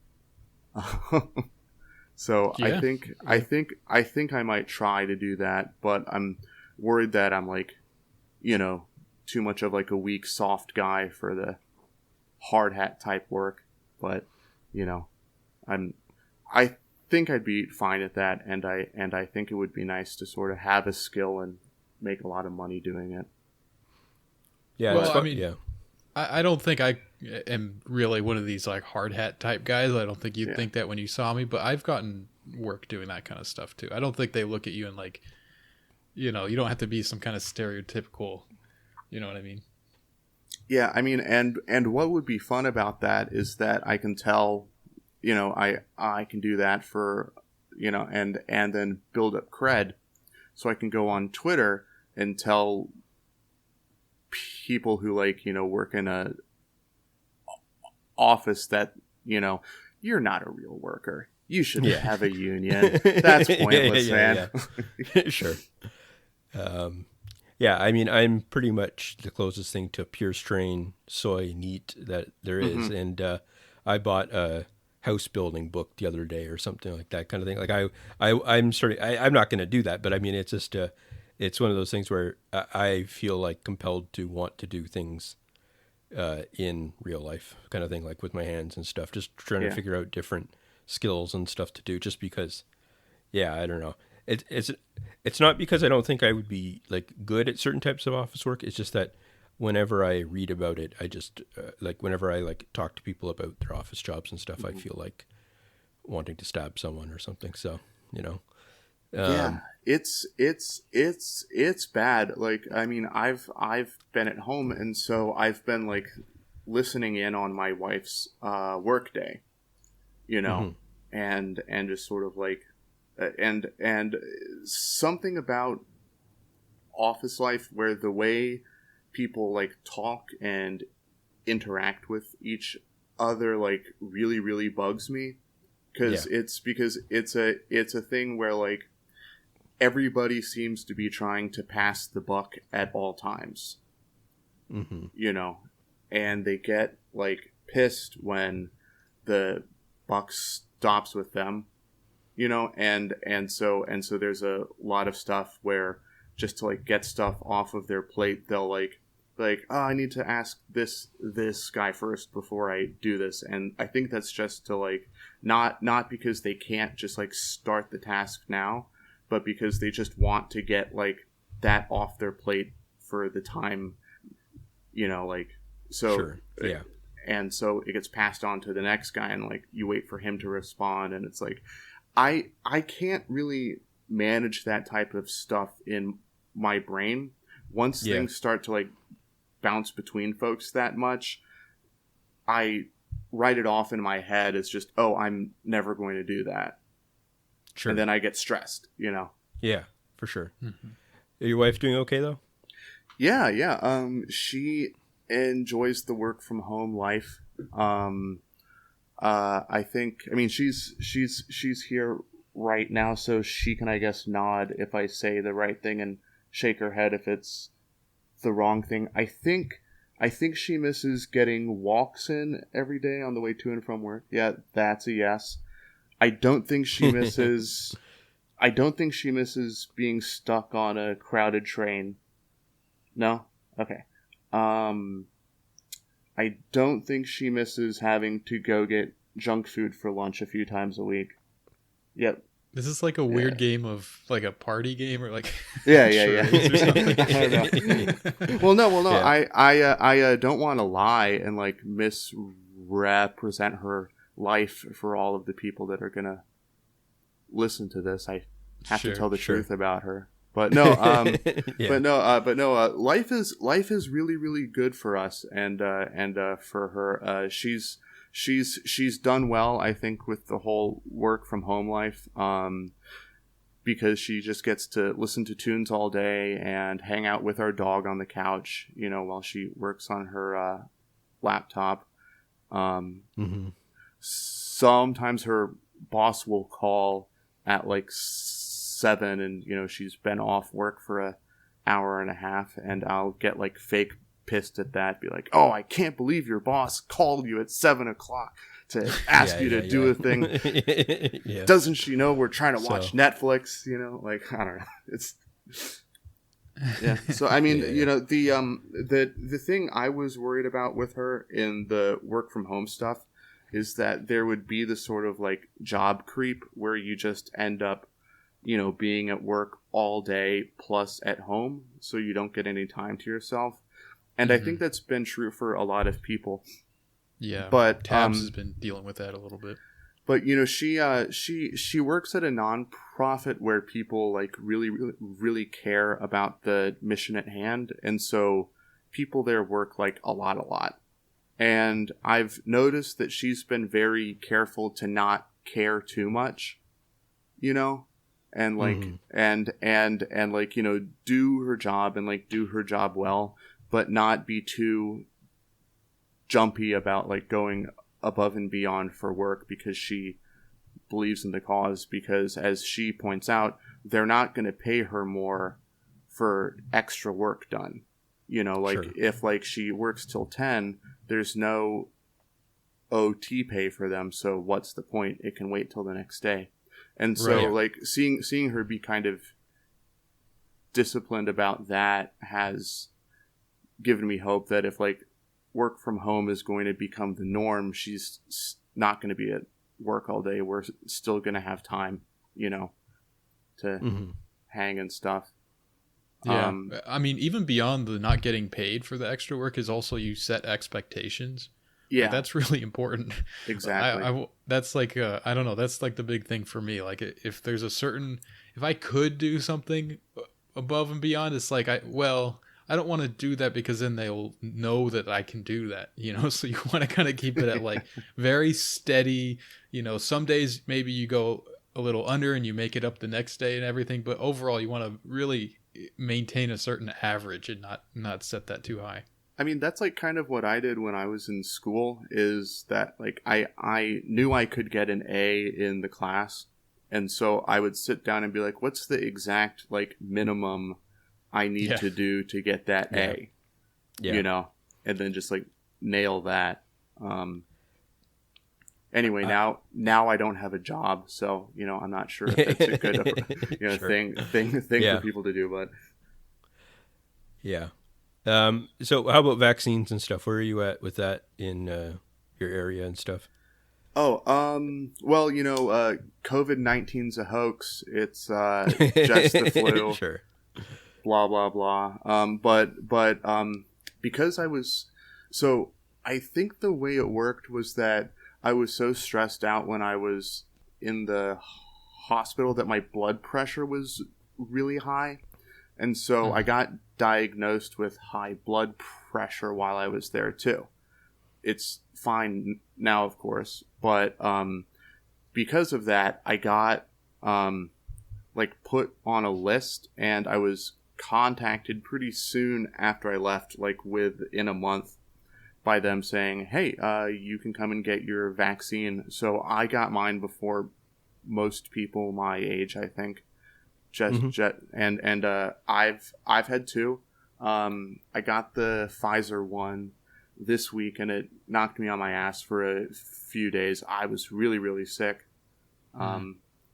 Speaker 2: So yeah. I think I might try to do that, but I'm worried that I'm like, you know, too much of like a weak, soft guy for the hard hat type work. But, you know, I think I'd be fine at that, and I think it would be nice to sort of have a skill and make a lot of money doing it.
Speaker 1: Yeah, well, I mean, I don't think I am really one of these like hard hat type guys. I don't think you'd think that when you saw me, but I've gotten work doing that kind of stuff too. I don't think they look at you and like, you know, you don't have to be some kind of stereotypical, you know what I mean?
Speaker 2: Yeah, I mean, and what would be fun about that is that I can tell, you know, I can do that for, you know, and then build up cred, so I can go on Twitter and tell people who, like, you know, work in a office that, you know, you're not a real worker. You should have a union. That's pointless, man.
Speaker 3: Sure. Yeah, I mean, I'm pretty much the closest thing to pure strain soy NEET that there is. And I bought a house building book the other day or something like that kind of thing. Like I'm not going to do that, but I mean, it's just it's one of those things where I feel like compelled to want to do things in real life kind of thing, like with my hands and stuff, just trying to figure out different skills and stuff to do, just because, I don't know. It's not because I don't think I would be like good at certain types of office work. It's just that whenever I read about it, I just like whenever I like talk to people about their office jobs and stuff, I feel like wanting to stab someone or something. So, you know,
Speaker 2: it's bad. Like, I mean, I've been at home, and so I've been like listening in on my wife's work day, you know, and just sort of like. And something about office life where the way people like talk and interact with each other like really, really bugs me, because it's a thing where like everybody seems to be trying to pass the buck at all times, you know, and they get like pissed when the buck stops with them, you know, and so there's a lot of stuff where just to like get stuff off of their plate, they'll like, oh, I need to ask this guy first before I do this. And I think that's just to like, not because they can't just like start the task now, but because they just want to get like that off their plate for the time, you know, like, so,
Speaker 3: Sure. Yeah.
Speaker 2: And so it gets passed on to the next guy, and like you wait for him to respond. And it's like, I can't really manage that type of stuff in my brain. Once things start to like bounce between folks that much, I write it off in my head as just, oh, I'm never going to do that.
Speaker 3: Sure.
Speaker 2: And then I get stressed, you know?
Speaker 3: Yeah, for sure. Your wife doing okay though?
Speaker 2: Yeah. She enjoys the work from home life. I think, I mean, she's here right now, so she can, I guess, nod if I say the right thing and shake her head if it's the wrong thing. I think she misses getting walks in every day on the way to and from work. Yeah, that's a yes. I don't think she misses being stuck on a crowded train. No? Okay. I don't think she misses having to go get junk food for lunch a few times a week. Yep.
Speaker 1: This is like a weird game of like a party game or like
Speaker 2: yeah.
Speaker 1: charades or something.
Speaker 2: I don't know. Well, no.
Speaker 3: Yeah.
Speaker 2: I don't want to lie and like misrepresent her life for all of the people that are gonna listen to this. I have to tell the truth about her. But no, life is really, really good for us, and for her, she's done well, I think, with the whole work from home life, because she just gets to listen to tunes all day and hang out with our dog on the couch, you know, while she works on her laptop. Sometimes her boss will call at like 7, and you know she's been off work for an hour and a half, and I'll get like fake pissed at that, be like, oh, I can't believe your boss called you at 7 o'clock to ask you to do a thing. Doesn't she know we're trying to watch Netflix? You know, like, I don't know. It's so I mean, you know, the thing I was worried about with her in the work from home stuff is that there would be the sort of like job creep where you just end up, you know, being at work all day plus at home, so you don't get any time to yourself. And I think that's been true for a lot of people.
Speaker 1: Yeah,
Speaker 2: but
Speaker 1: Tabs has been dealing with that a little bit.
Speaker 2: But you know, she works at a nonprofit where people like really, really, really care about the mission at hand, and so people there work like a lot. And I've noticed that she's been very careful to not care too much, you know. And like and like, you know, do her job and like do her job well, but not be too jumpy about like going above and beyond for work, because she believes in the cause. Because as she points out, they're not going to pay her more for extra work done, you know, like if like she works till 10, there's no OT pay for them, so what's the point? It can wait till the next day. And so, like, seeing her be kind of disciplined about that has given me hope that if, like, work from home is going to become the norm, she's not going to be at work all day. We're still going to have time, you know, to hang and stuff.
Speaker 1: Yeah. I mean, even beyond the not getting paid for the extra work is also you set expectations. Yeah, like, that's really important.
Speaker 2: Exactly.
Speaker 1: That's like I don't know. That's like the big thing for me. Like if there's if I could do something above and beyond, it's like I don't want to do that because then they'll know that I can do that. You know, so you want to kind of keep it at like very steady. You know, some days maybe you go a little under and you make it up the next day and everything, but overall you want to really maintain a certain average and not set that too high.
Speaker 2: I mean, that's like kind of what I did when I was in school, is that like I knew I could get an A in the class. And so I would sit down and be like, what's the exact like minimum I need to do to get that A?
Speaker 3: Yeah.
Speaker 2: you know, and then just like nail that. Anyway, now I don't have a job, so you know I'm not sure if it's a good
Speaker 3: Sure.
Speaker 2: thing
Speaker 3: Yeah.
Speaker 2: for people to do. But
Speaker 3: Yeah. So how about vaccines and stuff? Where are you at with that in your area and stuff?
Speaker 2: well, you know, COVID-19's a hoax. It's just the flu.
Speaker 3: Sure.
Speaker 2: Blah blah blah. Because I think the way it worked was that I was so stressed out when I was in the hospital that my blood pressure was really high. And so I got diagnosed with high blood pressure while I was there too. It's fine now, of course, but because of that, I got like put on a list, and I was contacted pretty soon after I left, like within a month, by them saying, "Hey, you can come and get your vaccine." So I got mine before most people my age, I think. I've had two. I got the Pfizer one this week, and it knocked me on my ass for a few days. I was really, really sick.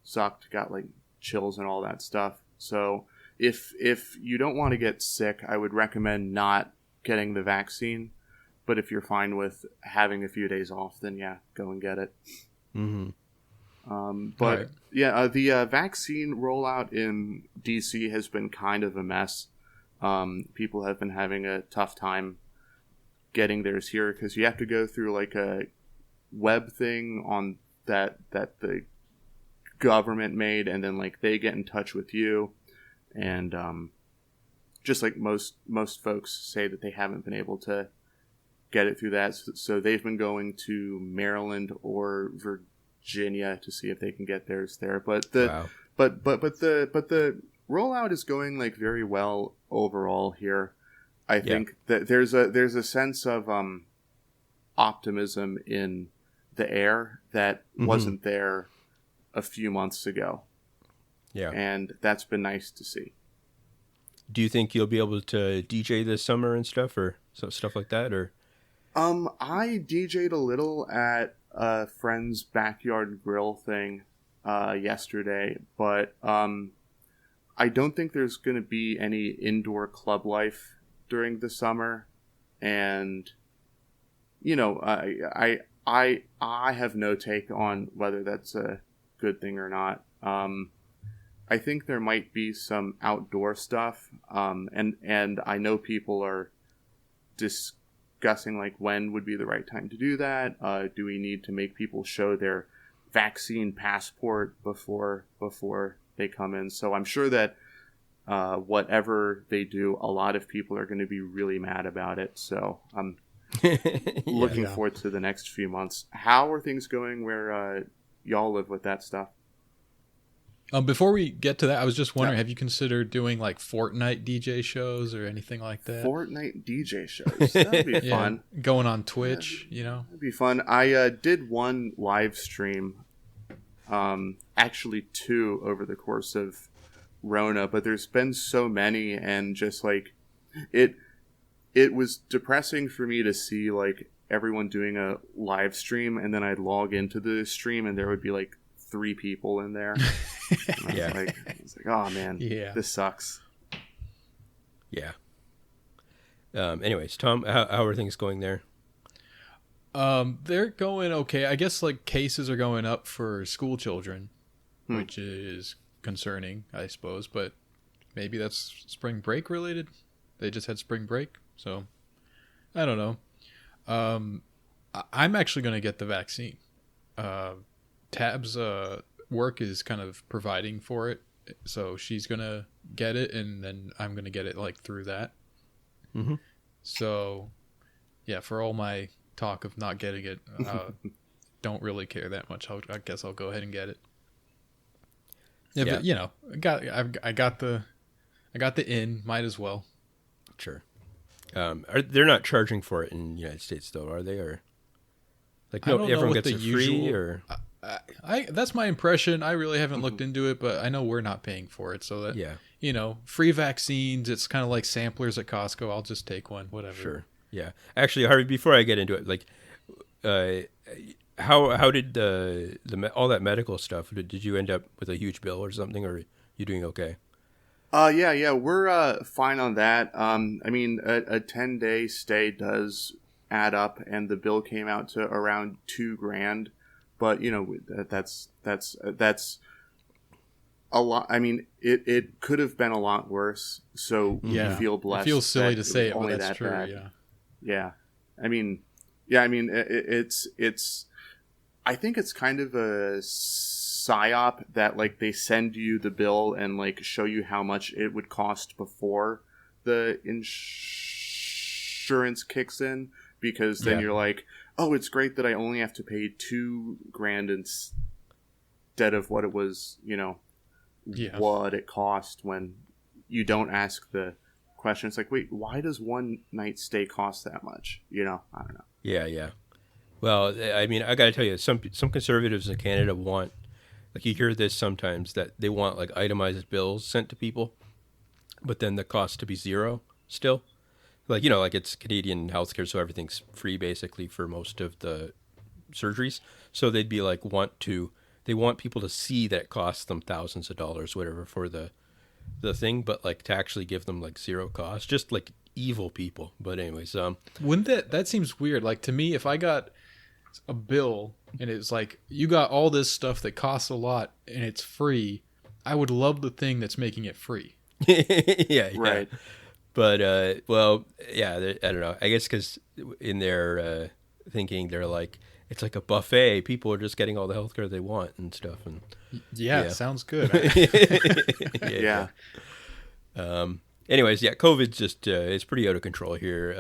Speaker 2: Sucked, got like chills and all that stuff. So if you don't want to get sick, I would recommend not getting the vaccine. But if you're fine with having a few days off, then yeah, go and get it.
Speaker 1: Right.
Speaker 2: Yeah, the vaccine rollout in DC has been kind of a mess. People have been having a tough time getting theirs here because you have to go through like a web thing on that the government made, and then like they get in touch with you, and just like most folks say that they haven't been able to get it through that, so they've been going to Maryland or Virginia to see if they can get theirs there. But the but the rollout is going like very well overall here. I think that there's a sense of optimism in the air that wasn't there a few months ago.
Speaker 3: Yeah.
Speaker 2: And that's been nice to see.
Speaker 3: Do you think you'll be able to DJ this summer and stuff, or stuff like that, or?
Speaker 2: I DJ'd a little at a friend's backyard grill thing yesterday, but I don't think there's going to be any indoor club life during the summer, and you know, I have no take on whether that's a good thing or not. I think there might be some outdoor stuff, and I know people are discussing like when would be the right time to do that. Do we need to make people show their vaccine passport before they come in? So I'm sure that whatever they do, a lot of people are going to be really mad about it. So I'm looking forward to the next few months. How are things going where y'all live with that stuff?
Speaker 1: Before we get to that, I was just wondering, have you considered doing like Fortnite DJ shows or anything like that?
Speaker 2: Fortnite DJ shows. That'd be fun.
Speaker 1: Going on Twitch, you know?
Speaker 2: That'd be fun. I did one live stream, actually two over the course of Rona, but there's been so many, and just like it was depressing for me to see like everyone doing a live stream, and then I'd log into the stream and there would be like 3 people in there. I was like, oh man, this sucks.
Speaker 3: Yeah. Anyways, Tom, how are things going there?
Speaker 1: They're going okay. I guess like cases are going up for school children, which is concerning, I suppose, but maybe that's spring break related. They just had spring break, so I don't know. I'm actually going to get the vaccine. Tab's work is kind of providing for it, so she's going to get it, and then I'm going to get it like through that. So yeah, for all my talk of not getting it, don't really care that much. I guess I'll go ahead and get it. But, you know, I got the in, might as well.
Speaker 3: Sure. They're not charging for it in the United States though, are they? Or like, no, everyone gets it free, or
Speaker 1: I that's my impression. I really haven't looked into it, but I know we're not paying for it. So that,
Speaker 3: Yeah.
Speaker 1: free vaccines, it's kind of like samplers at Costco. I'll just take one, whatever.
Speaker 3: Sure. Yeah. Actually, Harvey, before I get into it, like, how did all that medical stuff? Did you end up with a huge bill or something, or are you doing okay?
Speaker 2: Yeah, we're fine on that. I mean, a 10-day stay does add up, and the bill came out to around $2,000. But that's a lot. I mean, it could have been a lot worse. So
Speaker 1: Yeah.
Speaker 2: you feel blessed.
Speaker 1: It feels silly to say it, but
Speaker 2: only
Speaker 1: that's
Speaker 2: that
Speaker 1: true.
Speaker 2: bad.
Speaker 1: Yeah.
Speaker 2: Yeah. I mean, it's. I think it's kind of a psyop that like they send you the bill and like show you how much it would cost before the insurance kicks in, because then you're like, oh, it's great that I only have to pay $2,000 instead of what it was, what it cost, when you don't ask the question. It's like, wait, why does one night stay cost that much? I don't know.
Speaker 3: Yeah. Well, I mean, I got to tell you, some conservatives in Canada want, like, you hear this sometimes, that they want like itemized bills sent to people, but then the cost to be zero still. Like, like it's Canadian healthcare, so everything's free basically for most of the surgeries. So they'd be like, they want people to see that it costs them thousands of dollars, whatever, for the thing, but like to actually give them like zero cost, just like evil people. But anyways,
Speaker 1: Wouldn't that seems weird? Like, to me, if I got a bill and it's like, you got all this stuff that costs a lot and it's free, I would love the thing that's making it free.
Speaker 3: yeah,
Speaker 2: right.
Speaker 3: But well, yeah, I don't know. I guess because in their thinking, they're like, it's like a buffet. People are just getting all the healthcare they want and stuff. And
Speaker 1: yeah. Sounds good.
Speaker 2: Yeah.
Speaker 3: Anyways, yeah, COVID's just it's pretty out of control here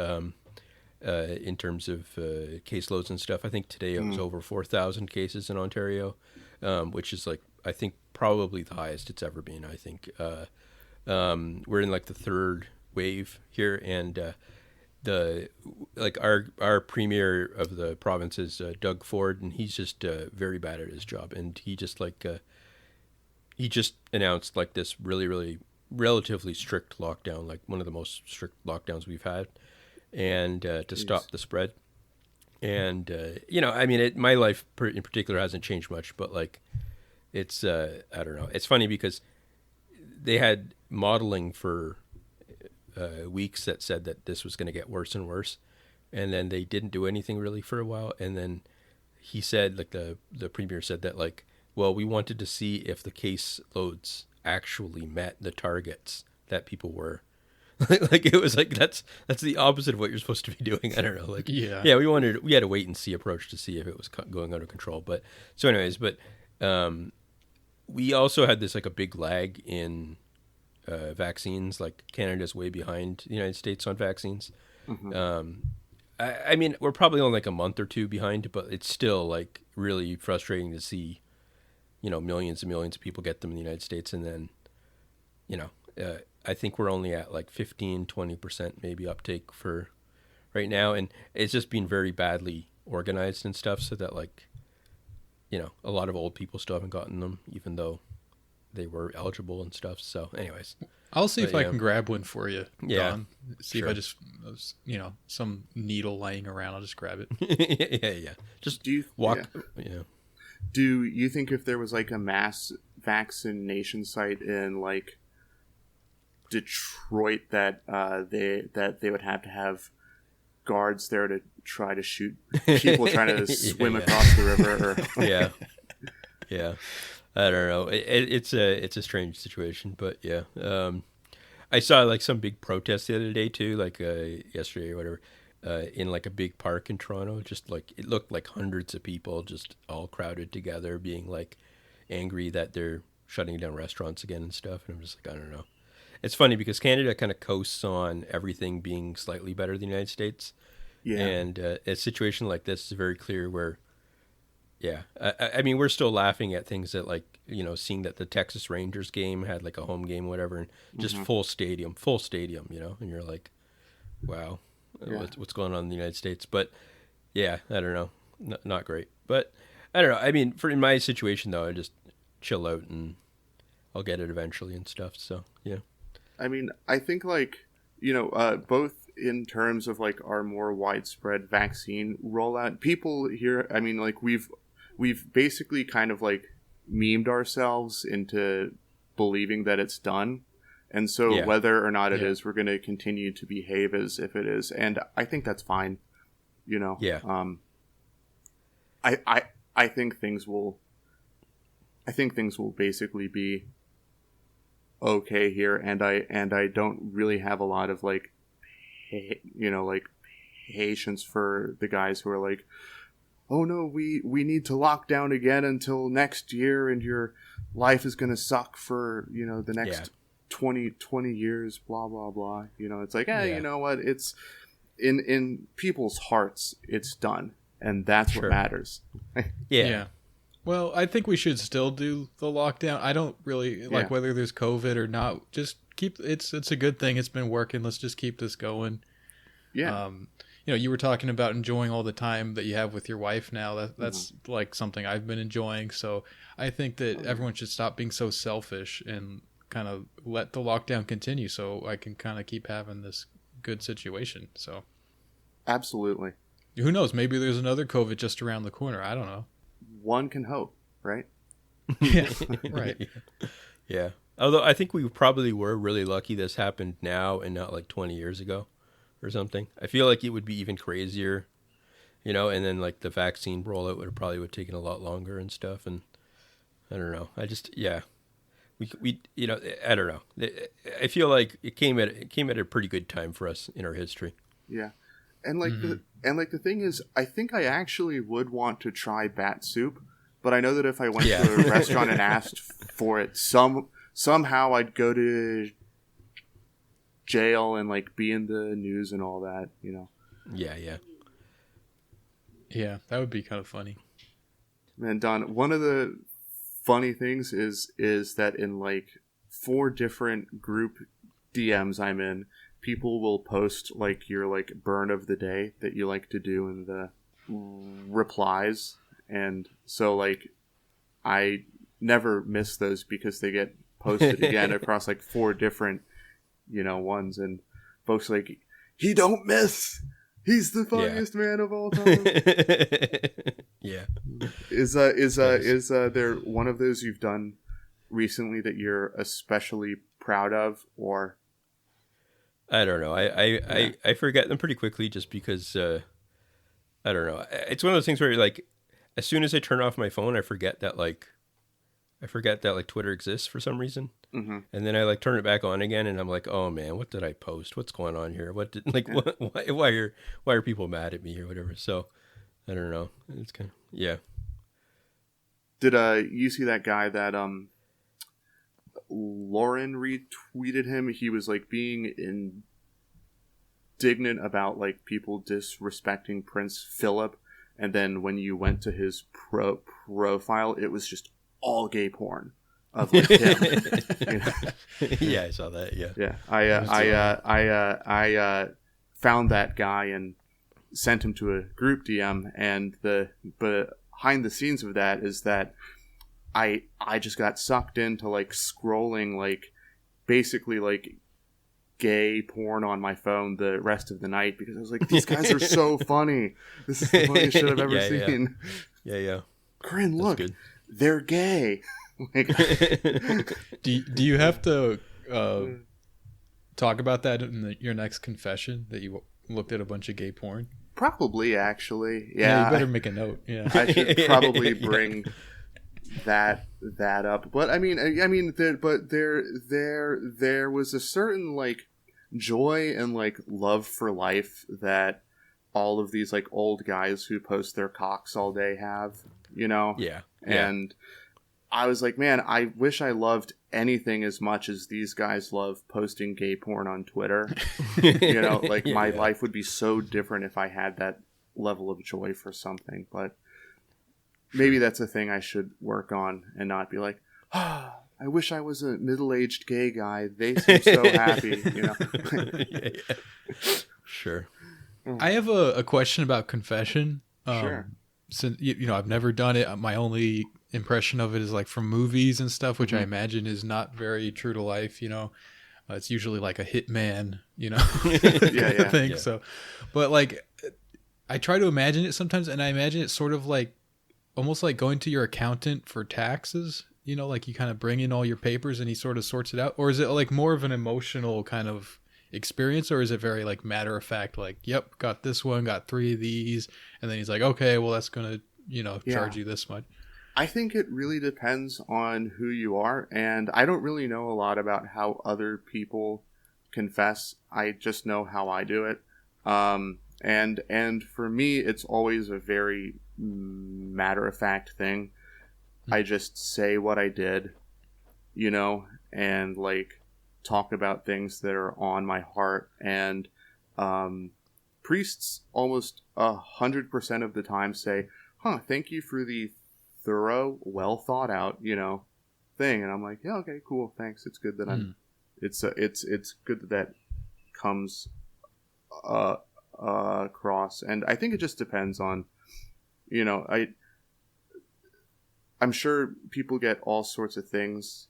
Speaker 3: in terms of caseloads and stuff. I think today it was over 4,000 cases in Ontario, which is like, I think probably the highest it's ever been. I think we're in like the third wave here, and our premier of the province is Doug Ford, and he's just very bad at his job, and he just announced like this really, really relatively strict lockdown, like one of the most strict lockdowns we've had, and to stop the spread. And I mean, my life in particular hasn't changed much, but like it's I don't know, it's funny because they had modeling for weeks that said that this was going to get worse and worse, and then they didn't do anything really for a while, and then he said, like the premier said that, like, well, we wanted to see if the case loads actually met the targets that people were like, it was like, that's the opposite of what you're supposed to be doing. I don't know, like, we had a wait and see approach to see if it was going out of control. But so anyways, we also had this like a big lag in vaccines. Like, Canada's way behind the United States on vaccines. I mean, we're probably only like a month or two behind, but it's still like really frustrating to see, millions and millions of people get them in the United States. And then, I think we're only at like 15-20% maybe uptake for right now. And it's just been very badly organized and stuff, so that like, a lot of old people still haven't gotten them, even though they were eligible and stuff. So anyways,
Speaker 1: I'll see if I can grab one for you.
Speaker 3: Yeah.
Speaker 1: Don. See if I just, some needle laying around, I'll just grab it.
Speaker 3: yeah. Just walk. Yeah.
Speaker 2: Do you think if there was like a mass vaccination site in like Detroit that they would have to have guards there to try to shoot people trying to swim across the river? Or...
Speaker 3: yeah. I don't know. It's a strange situation, but yeah. I saw like some big protest the other day too, like yesterday or whatever, in like a big park in Toronto. Just like, it looked like hundreds of people just all crowded together, being like angry that they're shutting down restaurants again and stuff. And I'm just like, I don't know. It's funny because Canada kind of coasts on everything being slightly better than the United States. Yeah. And a situation like this is very clear where, I mean, we're still laughing at things that, like, seeing that the Texas Rangers game had like a home game, whatever, and just full stadium, and you're like, wow, what's going on in the United States? But yeah, I don't know, not great. But I don't know. I mean, in my situation though, I just chill out and I'll get it eventually and stuff. So yeah.
Speaker 2: I mean, I think like, both in terms of like our more widespread vaccine rollout, people here, I mean, like we've basically kind of like memed ourselves into believing that it's done. And so whether or not it is, we're going to continue to behave as if it is. And I think that's fine.
Speaker 3: Yeah.
Speaker 2: I think things will basically be okay here. And I don't really have a lot of like, like patience for the guys who are like, oh no, we need to lock down again until next year, and your life is going to suck for, the next 20 years, blah, blah, blah. It's like, you know what? It's in people's hearts, it's done. And that's what matters.
Speaker 1: Yeah. Well, I think we should still do the lockdown. I don't really like whether there's COVID or not. Just keep it's a good thing. It's been working. Let's just keep this going.
Speaker 2: Yeah.
Speaker 1: You were talking about enjoying all the time that you have with your wife now. That's like something I've been enjoying. So I think that everyone should stop being so selfish and kind of let the lockdown continue so I can kind of keep having this good situation. So
Speaker 2: absolutely.
Speaker 1: Who knows? Maybe there's another COVID just around the corner. I don't know.
Speaker 2: One can hope, right?
Speaker 1: Yeah, right.
Speaker 3: Yeah. Although I think we probably were really lucky this happened now and not like 20 years ago or something. I feel like it would be even crazier, and then like the vaccine rollout would have taken a lot longer and stuff. And I don't know. I just, we I don't know. I feel like it came at a pretty good time for us in our history.
Speaker 2: Yeah. And like the thing is, I think I actually would want to try bat soup, but I know that if I went to a restaurant and asked for it, somehow I'd go to jail and like be in the news and all that,
Speaker 3: Yeah,
Speaker 1: that would be kind of funny.
Speaker 2: And Don, one of the funny things is that in like 4 different group DMs I'm in, people will post like your like burn of the day that you like to do in the replies, and so like I never miss those because they get posted again across like 4 different ones, and folks like, he don't miss, he's the funniest man of all time.
Speaker 3: Yeah.
Speaker 2: Is there one of those you've done recently that you're especially proud of? Or
Speaker 3: I don't know. I forget them pretty quickly just because I don't know. It's one of those things where like as soon as I turn off my phone, I forget that Twitter exists for some reason. Mm-hmm. And then I like turn it back on again, and I'm like, oh man, what did I post? What's going on here? Why are people mad at me or whatever? So I don't know. It's kind of
Speaker 2: Did you see that guy that Lauren retweeted him? He was like being indignant about like people disrespecting Prince Philip, and then when you went to his profile, it was just all gay porn of like him.
Speaker 3: Yeah, I saw that. Yeah.
Speaker 2: I found that guy and sent him to a group DM, and behind the scenes of that is that I just got sucked into like scrolling like basically like gay porn on my phone the rest of the night because I was like, these guys are so funny. This is the funniest shit I've ever seen.
Speaker 3: Yeah.
Speaker 2: Corinne, look, they're gay. Like,
Speaker 1: do you have to talk about that in your next confession, that you looked at a bunch of gay porn?
Speaker 2: Probably, actually. Yeah,
Speaker 1: you better make a note. Yeah,
Speaker 2: I should probably bring that up. But I mean, there was a certain like joy and like love for life that all of these like old guys who post their cocks all day have,
Speaker 3: Yeah.
Speaker 2: And I was like, man, I wish I loved anything as much as these guys love posting gay porn on Twitter. My life would be so different if I had that level of joy for something. But maybe that's a thing I should work on and not be like, I wish I was a middle-aged gay guy. They seem so happy,
Speaker 3: Sure.
Speaker 1: I have a question about confession.
Speaker 2: Sure.
Speaker 1: since I've never done it. My only impression of it is like from movies and stuff, which I imagine is not very true to life. It's usually like a hitman, kind of thing.
Speaker 3: Yeah.
Speaker 1: So, but like, I try to imagine it sometimes, and I imagine it's sort of like almost like going to your accountant for taxes. Like you kind of bring in all your papers and he sort of sorts it out. Or is it like more of an emotional kind of experience, or is it very like matter of fact, like, yep, got this one, got 3 of these, and then he's like, okay, well, that's gonna charge you this much?
Speaker 2: I think it really depends on who you are, and I don't really know a lot about how other people confess. I just know how I do it. And for me, it's always a very matter of fact thing. I just say what I did, and like talk about things that are on my heart. And priests almost 100% of the time say, thank you for the thorough, well thought out, thing. And I'm like, yeah, okay, cool, thanks. It's good that it's good that comes across. And I think it just depends on, I'm sure people get all sorts of things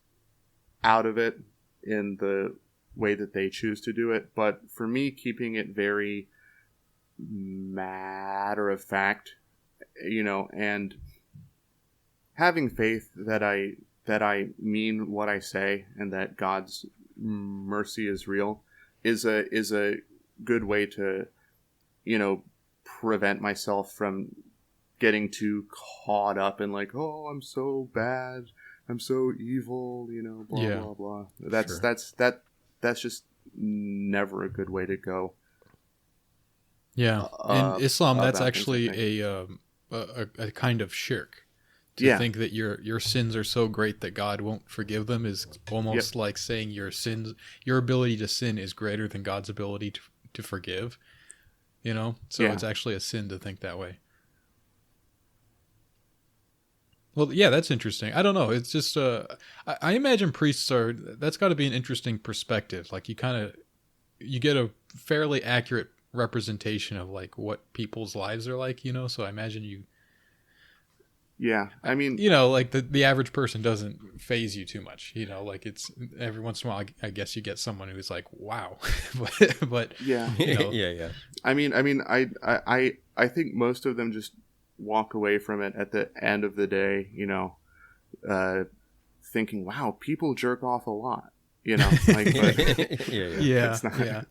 Speaker 2: out of it in the way that they choose to do it. But for me, keeping it very matter of fact, and having faith that I mean what I say and that God's mercy is real is a good way to, prevent myself from getting too caught up in like, oh, I'm so bad, I'm so evil, blah blah blah. That's just never a good way to go.
Speaker 1: Yeah, in Islam, that's actually a kind of shirk. To think that your sins are so great that God won't forgive them is almost like saying your ability to sin is greater than God's ability to forgive. So it's actually a sin to think that way. Well, yeah, that's interesting. I don't know. It's just, I imagine priests that's got to be an interesting perspective. Like you get a fairly accurate representation of like what people's lives are like, so I imagine you.
Speaker 2: Yeah. I mean,
Speaker 1: like the average person doesn't phase you too much, like it's every once in a while, I guess you get someone who's like, wow, but
Speaker 2: yeah.
Speaker 3: Yeah.
Speaker 2: I mean, I think most of them just walk away from it at the end of the day, thinking, wow, people jerk off a lot, like, but
Speaker 1: yeah.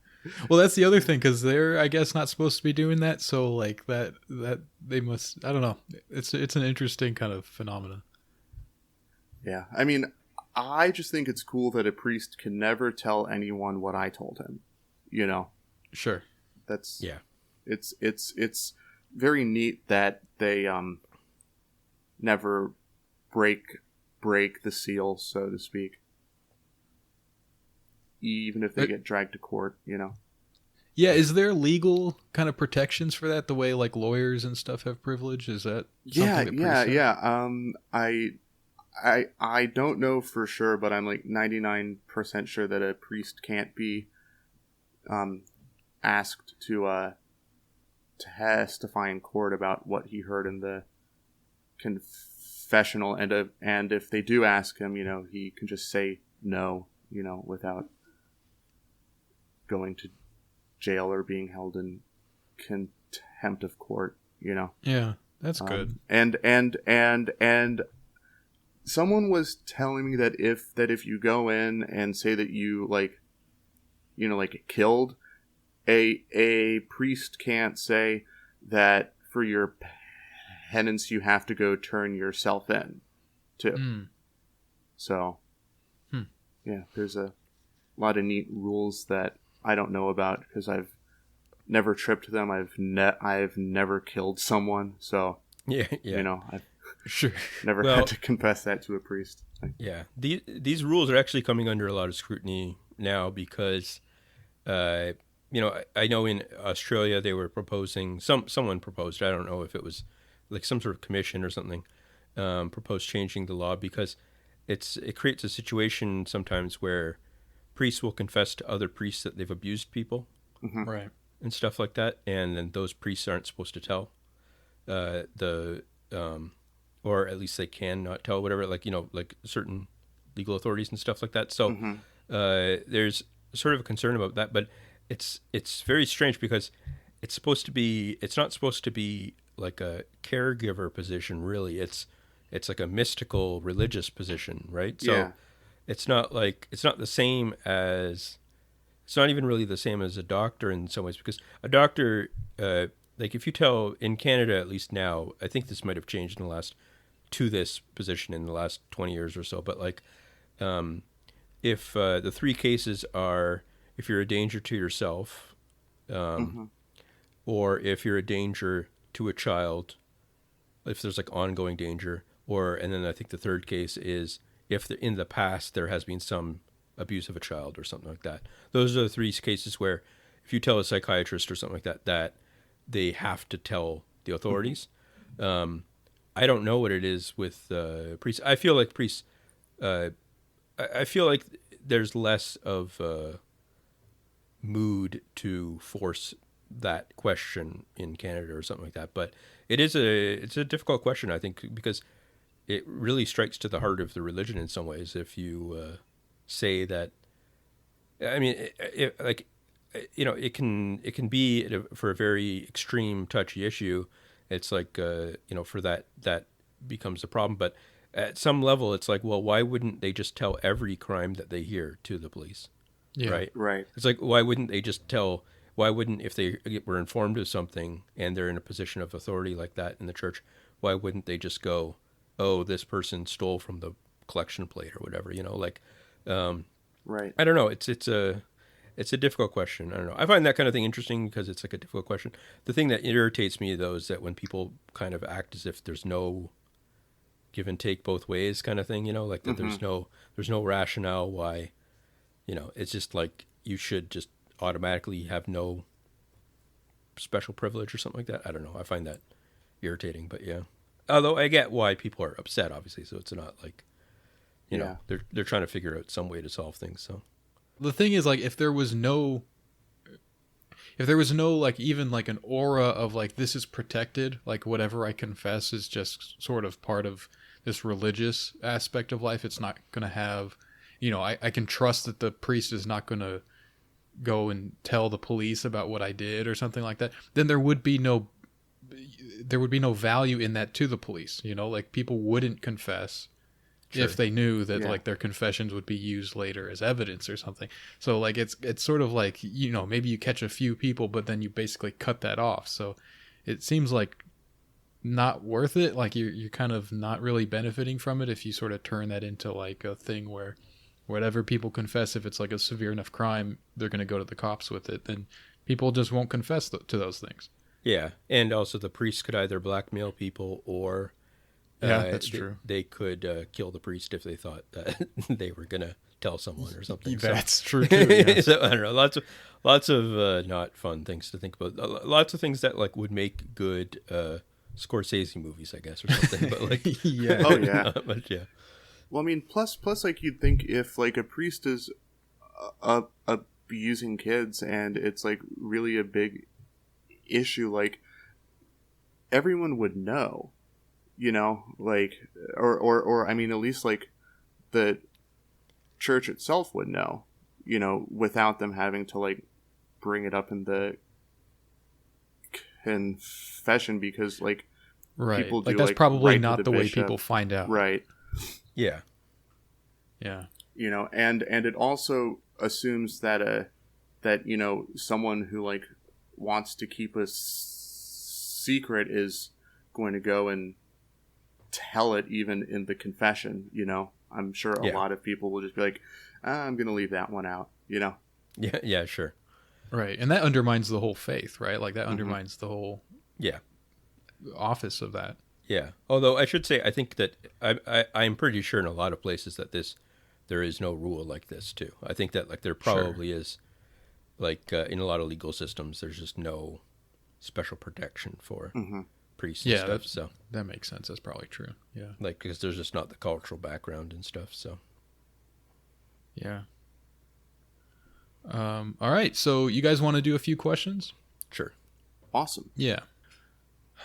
Speaker 1: Well, that's the other thing, because they're, I guess, not supposed to be doing that. So like that they must, I don't know. It's an interesting kind of phenomenon.
Speaker 2: Yeah. I mean, I just think it's cool that a priest can never tell anyone what I told him,
Speaker 1: Sure.
Speaker 2: That's,
Speaker 3: yeah.
Speaker 2: It's very neat that they never break the seal, so to speak, even if they get dragged to court.
Speaker 1: Yeah, is there legal kind of protections for that, the way like lawyers and stuff have privilege? Is that something
Speaker 2: I don't know for sure, but I'm like 99% sure that a priest can't be asked to testify in court about what he heard in the confessional, and if they do ask him, he can just say no, without going to jail or being held in contempt of court.
Speaker 1: Yeah, that's good.
Speaker 2: And someone was telling me that if you go in and say that you like killed, a priest can't say that for your penance you have to go turn yourself in too. So yeah, there's a lot of neat rules that I don't know about because I've never tripped them. I've never killed someone, so I've
Speaker 1: sure
Speaker 2: never had to confess that to a priest.
Speaker 3: Yeah, these rules are actually coming under a lot of scrutiny now because, I know in Australia they were proposing, someone proposed, I don't know if it was like some sort of commission or something, proposed changing the law because it creates a situation sometimes where priests will confess to other priests that they've abused people,
Speaker 1: right,
Speaker 3: and stuff like that, and then those priests aren't supposed to tell. the or at least they can not tell, whatever, like, like certain legal authorities and stuff like that. So there's sort of a concern about that, but it's very strange because it's not supposed to be like a caregiver position, really. It's like a mystical religious position, right? So it's not the same as, it's not even really the same as a doctor in some ways, because a doctor, like if you tell, in Canada at least now, I think this might have changed to this position in the last 20 years or so, but like if the three cases are if you're a danger to yourself, or if you're a danger to a child, if there's like ongoing danger, and then I think the third case is if in the past there has been some abuse of a child or something like that. Those are the three cases where if you tell a psychiatrist or something like that they have to tell the authorities. I don't know what it is with priests. I feel like priests, I feel like there's less of a mood to force that question in Canada or something like that. But it's a difficult question, I think, because it really strikes to the heart of the religion in some ways. If you say that, I mean, it can be for a very extreme, touchy issue. It's like, for that becomes a problem. But at some level, it's like, well, why wouldn't they just tell every crime that they hear to the police?
Speaker 2: Yeah. Right.
Speaker 3: It's like, why wouldn't if they were informed of something and they're in a position of authority like that in the church, why wouldn't they just go, oh, this person stole from the collection plate or whatever, right. I don't know. It's a difficult question. I don't know. I find that kind of thing interesting because it's like a difficult question. The thing that irritates me, though, is that when people kind of act as if there's no give and take both ways kind of thing, like that there's no rationale why, it's just like you should just automatically have no special privilege or something like that. I don't know. I find that irritating, but yeah. Although I get why people are upset, obviously, so it's not like, they're trying to figure out some way to solve things, so.
Speaker 1: The thing is, like, if there was no like even like an aura of like this is protected, like whatever I confess is just sort of part of this religious aspect of life, it's not going to have, I can trust that the priest is not going to go and tell the police about what I did or something like that, then there would be no value in that to the police, like people wouldn't confess. Sure. If they knew that like their confessions would be used later as evidence or something. So like it's sort of like, maybe you catch a few people, but then you basically cut that off. So it seems like not worth it. Like you're kind of not really benefiting from it if you sort of turn that into like a thing where whatever people confess, if it's like a severe enough crime, they're going to go to the cops with it. Then people just won't confess to those things.
Speaker 3: Yeah. And also the priests could either blackmail people or
Speaker 1: that's true.
Speaker 3: They could kill the priest if they thought that they were going to tell someone or something.
Speaker 1: That's true too. Yeah.
Speaker 3: So I don't know. Lots of not fun things to think about. Lots of things that like would make good Scorsese movies, I guess, or something. But like,
Speaker 2: yeah. Oh yeah.
Speaker 3: Not much, yeah.
Speaker 2: Well, I mean, plus, like you'd think if like a priest is abusing kids and it's like really a big issue, like everyone would know. Like, or I mean, at least like the church itself would know, without them having to like bring it up in the confession because like people do,
Speaker 1: like that's probably not the way people find out.
Speaker 2: Right.
Speaker 3: Yeah.
Speaker 1: Yeah.
Speaker 2: And it also assumes that someone who like wants to keep a secret is going to go and tell it even in the confession. I'm sure a lot of people will just be like, I'm gonna leave that one out.
Speaker 3: Yeah, sure.
Speaker 1: Right. And that undermines the whole faith, right? Like that undermines the whole office of that.
Speaker 3: Yeah. Although I should say, I think that I'm pretty sure in a lot of places that there is no rule like this too. I think that like there probably is, like in a lot of legal systems, there's just no special protection for priests and stuff. So
Speaker 1: that makes sense. That's probably true. Yeah.
Speaker 3: Like, because there's just not the cultural background and stuff. So.
Speaker 1: Yeah. All right. So you guys want to do a few questions?
Speaker 3: Sure.
Speaker 2: Awesome.
Speaker 1: Yeah.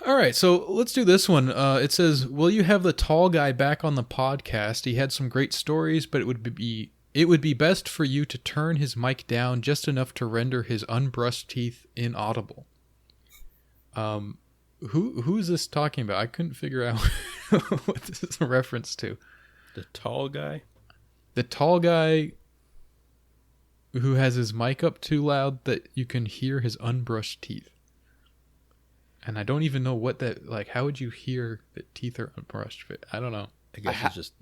Speaker 1: All right, so let's do this one. It says, "Will you have the tall guy back on the podcast? He had some great stories, but it would be best for you to turn his mic down just enough to render his unbrushed teeth inaudible." Who is this talking about? I couldn't figure out what this is a reference to.
Speaker 3: The tall guy?
Speaker 1: The tall guy who has his mic up too loud that you can hear his unbrushed teeth. And I don't even know what that, like, how would you hear that teeth are unbrushed? I don't know.
Speaker 3: I guess it's just...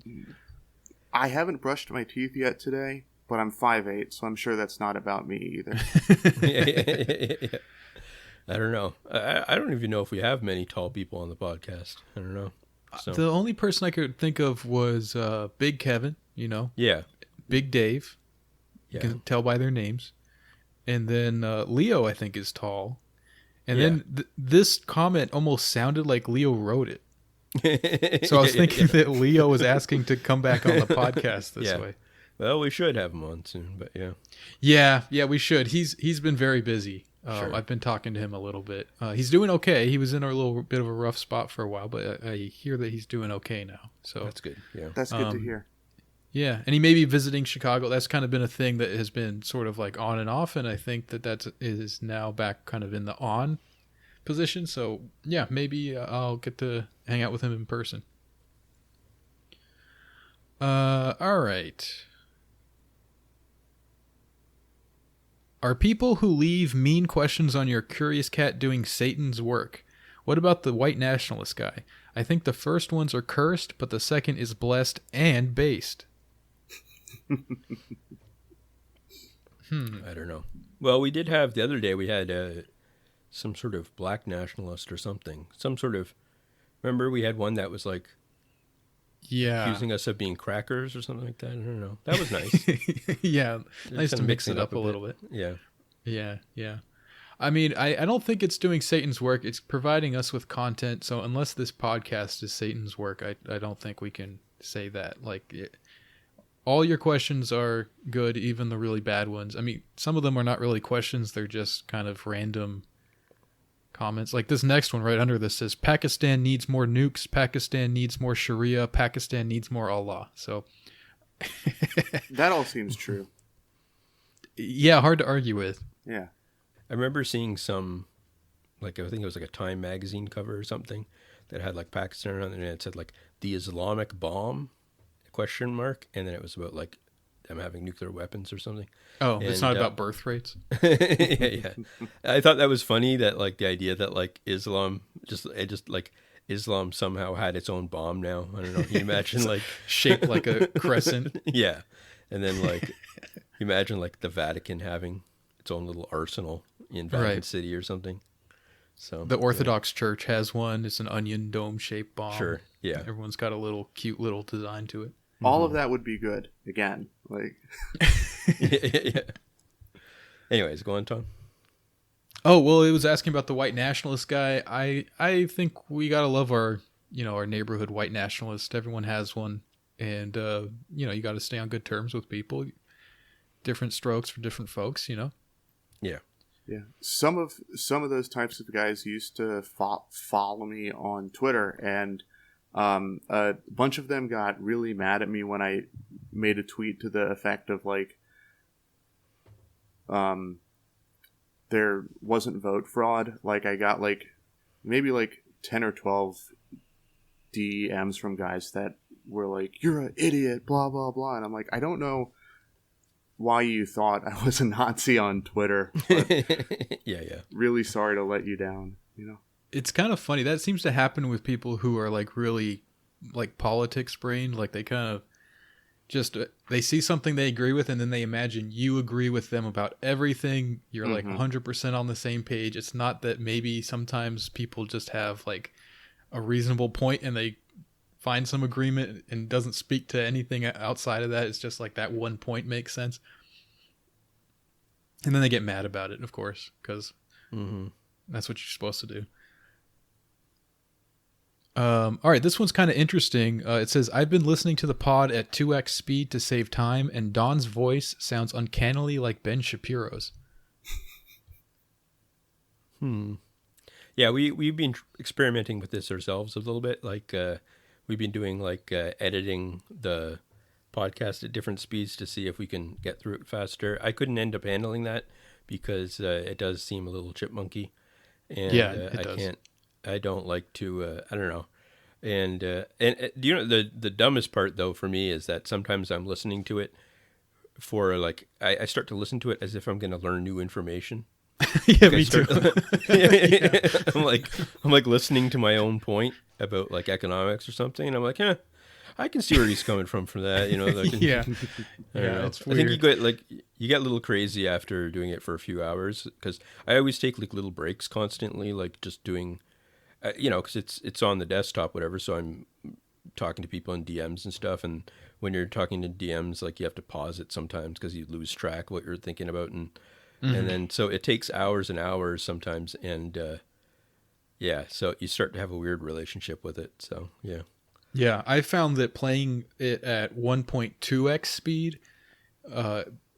Speaker 2: I haven't brushed my teeth yet today, but I'm 5'8", so I'm sure that's not about me either.
Speaker 3: Yeah. I don't know. I don't even know if we have many tall people on the podcast. I don't know. So.
Speaker 1: The only person I could think of was Big Kevin, you know?
Speaker 3: Yeah.
Speaker 1: Big Dave. You can tell by their names. And then Leo, I think, is tall. And then this comment almost sounded like Leo wrote it. So I was thinking that Leo was asking to come back on the podcast this way.
Speaker 3: Well, we should have him on soon, but yeah.
Speaker 1: Yeah, we should. He's been very busy. Sure. I've been talking to him a little bit. He's doing okay. He was in a little bit of a rough spot for a while, but I hear that he's doing okay now. So
Speaker 3: that's good. Yeah,
Speaker 2: that's good to hear.
Speaker 1: Yeah, and he may be visiting Chicago. That's kind of been a thing that has been sort of like on and off, and I think that is now back kind of in the on position. So yeah, maybe I'll get to hang out with him in person. All right. Are people who leave mean questions on your Curious Cat doing Satan's work? What about the white nationalist guy? I think the first ones are cursed, but the second is blessed and based.
Speaker 3: I don't know. Well, we did have the other day, we had some sort of black nationalist or something. Some sort of, remember we had one that was like accusing us of being crackers or something like that. I don't know. That was nice.
Speaker 1: Yeah. Nice to mix it up a little bit. Yeah. I mean, I don't think it's doing Satan's work. It's providing us with content. So unless this podcast is Satan's work, I don't think we can say that. Like, all your questions are good, even the really bad ones. I mean, some of them are not really questions. They're just kind of random comments. Like this next one right under this says, Pakistan needs more nukes. Pakistan needs more Sharia. Pakistan needs more Allah. So
Speaker 2: that all seems true.
Speaker 1: Yeah, hard to argue with.
Speaker 2: Yeah.
Speaker 3: I remember seeing some, like, I think it was like a Time magazine cover or something that had like Pakistan on it, and it said like the Islamic bomb ? And then it was about like them having nuclear weapons or something.
Speaker 1: Oh, and it's not about birth rates.
Speaker 3: Yeah. I thought that was funny, that like the idea that like Islam Islam somehow had its own bomb now. I don't know. Can you imagine like
Speaker 1: shaped like a crescent?
Speaker 3: Yeah. And then like imagine like the Vatican having its own little arsenal in Vatican City or something. So
Speaker 1: the Orthodox Church has one. It's an onion dome shaped bomb.
Speaker 3: Sure. Yeah.
Speaker 1: Everyone's got a little cute little design to it.
Speaker 2: All of that would be good. Again, like.
Speaker 3: Yeah. Anyways, go on, Tom.
Speaker 1: Oh, well, it was asking about the white nationalist guy. I think we gotta love our neighborhood white nationalist. Everyone has one, and you got to stay on good terms with people. Different strokes for different folks, Yeah.
Speaker 2: Yeah. Some of those types of guys used to follow me on Twitter, and a bunch of them got really mad at me when I made a tweet to the effect of like, there wasn't vote fraud. Like I got like maybe like 10 or 12 DMs from guys that were like, "You're an idiot," blah blah blah, and I'm like, I don't know why you thought I was a Nazi on Twitter.
Speaker 3: Yeah.
Speaker 2: Really sorry to let you down.
Speaker 1: It's kind of funny. That seems to happen with people who are like really like politics brained. Like they kind of just, they see something they agree with, and then they imagine you agree with them about everything. You're like 100% on the same page. It's not that maybe sometimes people just have like a reasonable point and they find some agreement and doesn't speak to anything outside of that. It's just like that one point makes sense. And then they get mad about it, of course, because that's what you're supposed to do. All right, this one's kind of interesting. It says, I've been listening to the pod at 2x speed to save time, and Don's voice sounds uncannily like Ben Shapiro's.
Speaker 3: Yeah, Yeah, we've been experimenting with this ourselves a little bit. Like we've been doing like editing the podcast at different speeds to see if we can get through it faster. I couldn't end up handling that because it does seem a little chipmunky, and
Speaker 1: Yeah, it does.
Speaker 3: I don't like to. I don't know. And you know the dumbest part though for me is that sometimes I'm listening to it for like I start to listen to it as if I'm going to learn new information.
Speaker 1: Yeah,
Speaker 3: Like,
Speaker 1: me too.
Speaker 3: I'm like listening to my own point about like economics or something, and I'm like, I can see where he's coming from that, you know. Like,
Speaker 1: Yeah.
Speaker 3: I don't know.
Speaker 1: It's
Speaker 3: I think
Speaker 1: weird.
Speaker 3: you get a little crazy after doing it for a few hours because I always take like little breaks constantly, like just doing, you know, because it's on the desktop, whatever. So I'm talking to people in DMs and stuff, and when you're talking to DMs, like you have to pause it sometimes because you lose track of what you're thinking about, and then so it takes hours and hours sometimes, and yeah, so you start to have a weird relationship with it. So yeah.
Speaker 1: Yeah, I found that playing it at 1.2x speed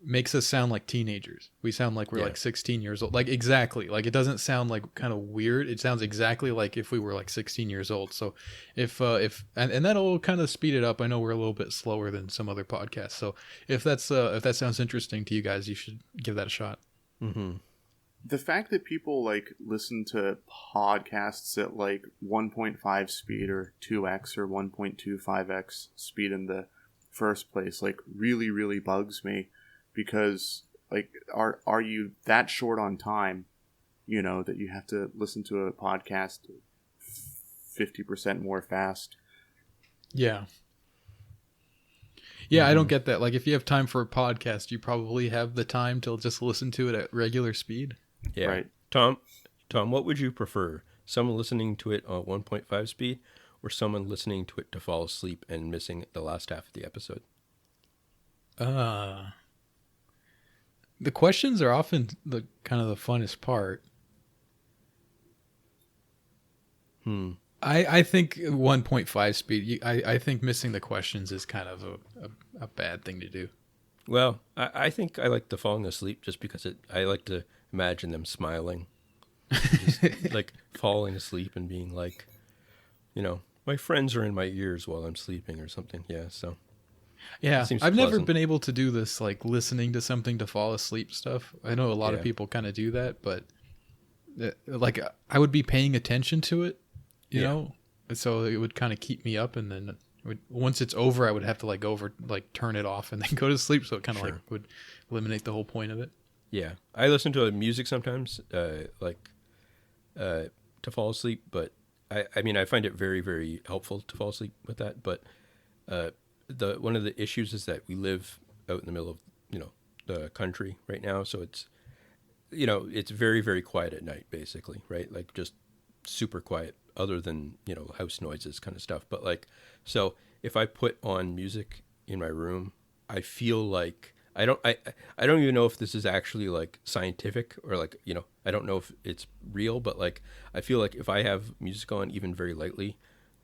Speaker 1: makes us sound like teenagers. We sound like we're like 16 years old. Like exactly. Like it doesn't sound like kind of weird. It sounds exactly like if we were like 16 years old. So if and that'll kind of speed it up. I know we're a little bit slower than some other podcasts. So if that sounds interesting to you guys, you should give that a shot.
Speaker 3: Mm-hmm.
Speaker 2: The fact that people like listen to podcasts at like 1.5 speed or 2x or 1.25x speed in the first place like really bugs me, because like are you that short on time, you know, that you have to listen to a podcast 50% more fast?
Speaker 1: Yeah. Yeah, I don't get that. Like if you have time for a podcast, you probably have the time to just listen to it at regular speed.
Speaker 3: Yeah.
Speaker 2: Right.
Speaker 3: Tom, what would you prefer? Someone listening to it on 1.5 speed or someone listening to it to fall asleep and missing the last half of the episode?
Speaker 1: The questions are often the kind of the funnest part. I think 1.5 speed. I think missing the questions is kind of a bad thing to do.
Speaker 3: Well, I think I like the falling asleep just because I like to imagine them smiling, just like falling asleep and being like, you know, my friends are in my ears while I'm sleeping or something. Yeah, so
Speaker 1: Yeah,
Speaker 3: it seems
Speaker 1: I've never
Speaker 3: pleasant.
Speaker 1: been able to do this like listening to something to fall asleep stuff. I know a lot of
Speaker 3: Yeah.
Speaker 1: people kind of do that, but like I would be paying attention to it, you
Speaker 3: Yeah.
Speaker 1: know, and so it would kind of keep me up, and then once it's over, I would have to like turn it off and then go to sleep. So it kind of
Speaker 3: Sure.
Speaker 1: like would eliminate the whole point of it.
Speaker 3: Yeah, I listen to music sometimes, to fall asleep. But I mean, I find it very, very helpful to fall asleep with that. But the one of the issues is that we live out in the middle of the country right now, so it's it's very, very quiet at night, basically, right? Like just super quiet, other than house noises kind of stuff. But like, so if I put on music in my room, I feel like I don't even know if this is actually like scientific or like, I don't know if it's real, but like I feel like if I have music on even very lightly,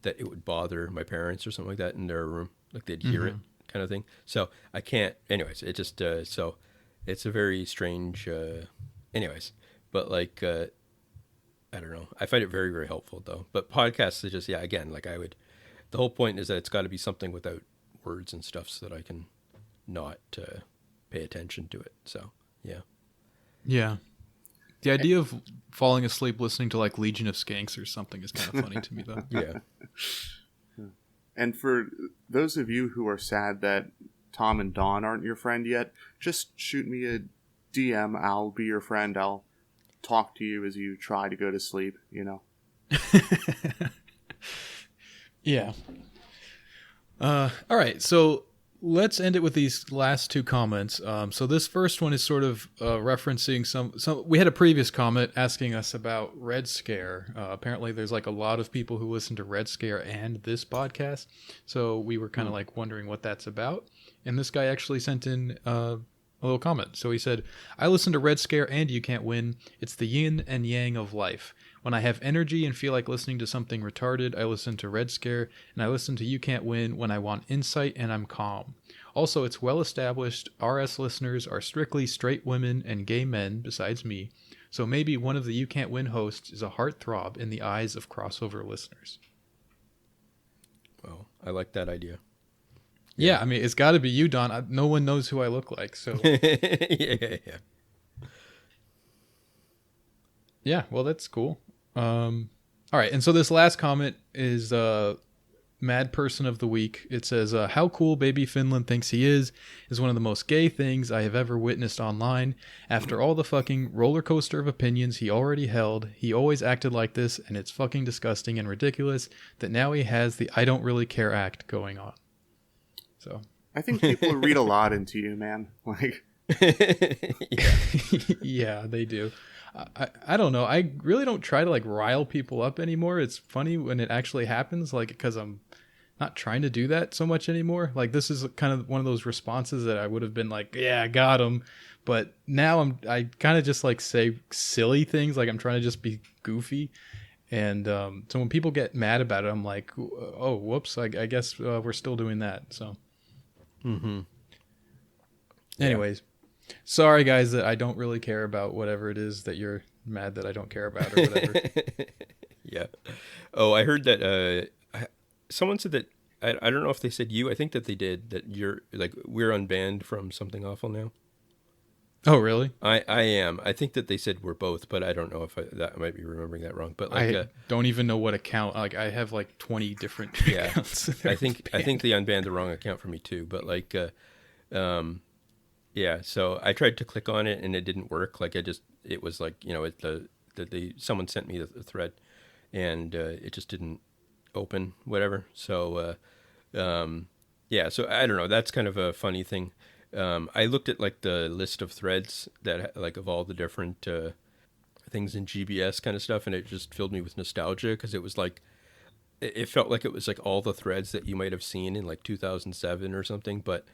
Speaker 3: that it would bother my parents or something like that in their room, like they'd hear it kind of thing. So I can't. Anyways, it just so it's a very strange. Anyways, but like I don't know. I find it very, very helpful though. But podcasts are just again, like I would. The whole point is that it's got to be something without words and stuff so that I can not pay attention to it. So yeah.
Speaker 1: Yeah. The idea of falling asleep listening to like Legion of Skanks or something is kind of funny to me though.
Speaker 3: Yeah.
Speaker 2: And for those of you who are sad that Tom and Dawn aren't your friend yet, just shoot me a DM. I'll be your friend. I'll talk to you as you try to go to sleep,
Speaker 1: Yeah. All right. So let's end it with these last two comments. So this first one is sort of referencing some. We had a previous comment asking us about Red Scare. Apparently, there's like a lot of people who listen to Red Scare and this podcast. So we were kind of like wondering what that's about. And this guy actually sent in a little comment. So he said, "I listen to Red Scare and You Can't Win. It's the yin and yang of life. When I have energy and feel like listening to something retarded, I listen to Red Scare, and I listen to You Can't Win when I want insight and I'm calm. Also, it's well established RS listeners are strictly straight women and gay men, besides me, So maybe one of the You Can't Win hosts is a heartthrob in the eyes of crossover listeners.
Speaker 3: Well, I like that idea.
Speaker 1: Yeah, I mean, it's got to be you, Don. No one knows who I look like, so...
Speaker 3: yeah.
Speaker 1: Yeah, well, that's cool. All right, and so this last comment is Mad Person of the Week. It says, how cool Baby Finland thinks he is one of the most gay things I have ever witnessed online. After all the fucking roller coaster of opinions he already held, he always acted like this, and it's fucking disgusting and ridiculous that now he has the I don't really care act going on. So
Speaker 2: I think people read a lot into you, man. Like,
Speaker 1: yeah, they do. I don't know. I really don't try to like rile people up anymore. It's funny when it actually happens, like, because I'm not trying to do that so much anymore. Like, this is kind of one of those responses that I would have been like, yeah, I got him. But now I kind of just like say silly things. Like, I'm trying to just be goofy. And so when people get mad about it, I'm like, oh, whoops. I guess we're still doing that. So.
Speaker 3: Mm-hmm.
Speaker 1: Anyways, sorry guys that I don't really care about whatever it is that you're mad that I don't care about or whatever.
Speaker 3: Yeah. Oh, I heard that someone said that I don't know if they said you. I think that they did, that you're like, we're unbanned from Something Awful now.
Speaker 1: Oh, really?
Speaker 3: I am. I think that they said we're both, but I don't know if I might be remembering that wrong. But like,
Speaker 1: I don't even know what account. Like, I have like 20 different accounts.
Speaker 3: I think they unbanned the wrong account for me too. But like, yeah. So I tried to click on it and it didn't work. Like, it was like, you know, someone sent me the thread, and it just didn't open. Whatever. So yeah. So I don't know. That's kind of a funny thing. I looked at like the list of threads that like of all the different things in GBS kind of stuff, and it just filled me with nostalgia, because it was like, it felt like it was like all the threads that you might have seen in like 2007 or something, but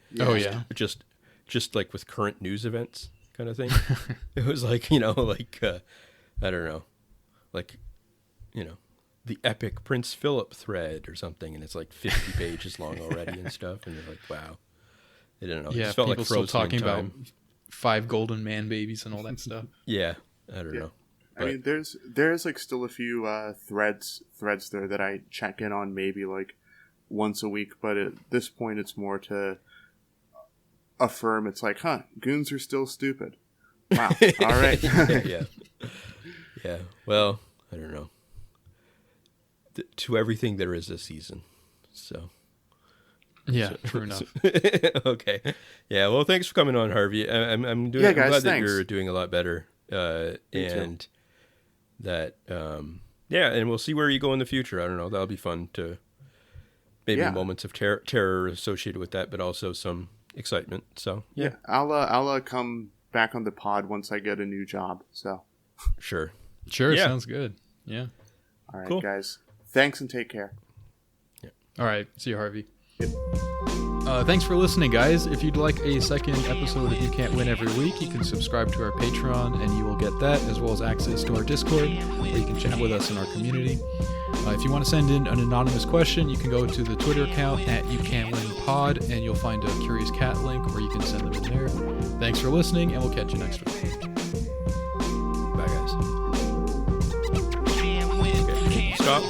Speaker 3: just like with current news events kind of thing. It was like, you know, like I don't know, like, you know, the epic Prince Philip thread or something, and it's like 50 pages long already and stuff, and you're like, wow. I don't know.
Speaker 1: Yeah,
Speaker 3: it just felt
Speaker 1: people
Speaker 3: like
Speaker 1: still talking
Speaker 3: about
Speaker 1: about 5 golden man babies and all that stuff.
Speaker 3: Yeah, I don't know.
Speaker 2: But, I mean, there's like still a few threads there that I check in on maybe like once a week, but at this point it's more to affirm. It's like, goons are still stupid. Wow. All right.
Speaker 3: Yeah. Well, I don't know. To everything there is a season, so.
Speaker 1: Yeah, true enough.
Speaker 3: Okay. Yeah. Well, thanks for coming on, Harvey. I'm glad that you're doing a lot better. And that, yeah, and we'll see where you go in the future. I don't know. That'll be fun to maybe moments of terror associated with that, but also some excitement. So yeah.
Speaker 2: I'll come back on the pod once I get a new job. So
Speaker 3: sure.
Speaker 1: Yeah. Sounds good. Yeah.
Speaker 2: All right, guys. Thanks and take care.
Speaker 1: Yeah. All right. See you, Harvey. Thanks for listening, guys. If you'd like a second episode of You Can't Win every week, you can subscribe to our Patreon and you will get that, as well as access to our Discord, where you can chat with us in our community. If you want to send in an anonymous question, you can go to the Twitter account at YouCanWinPod, and you'll find a Curious Cat link where you can send them in there. Thanks for listening, and we'll catch you next week.
Speaker 3: Bye, guys. Okay. Stop.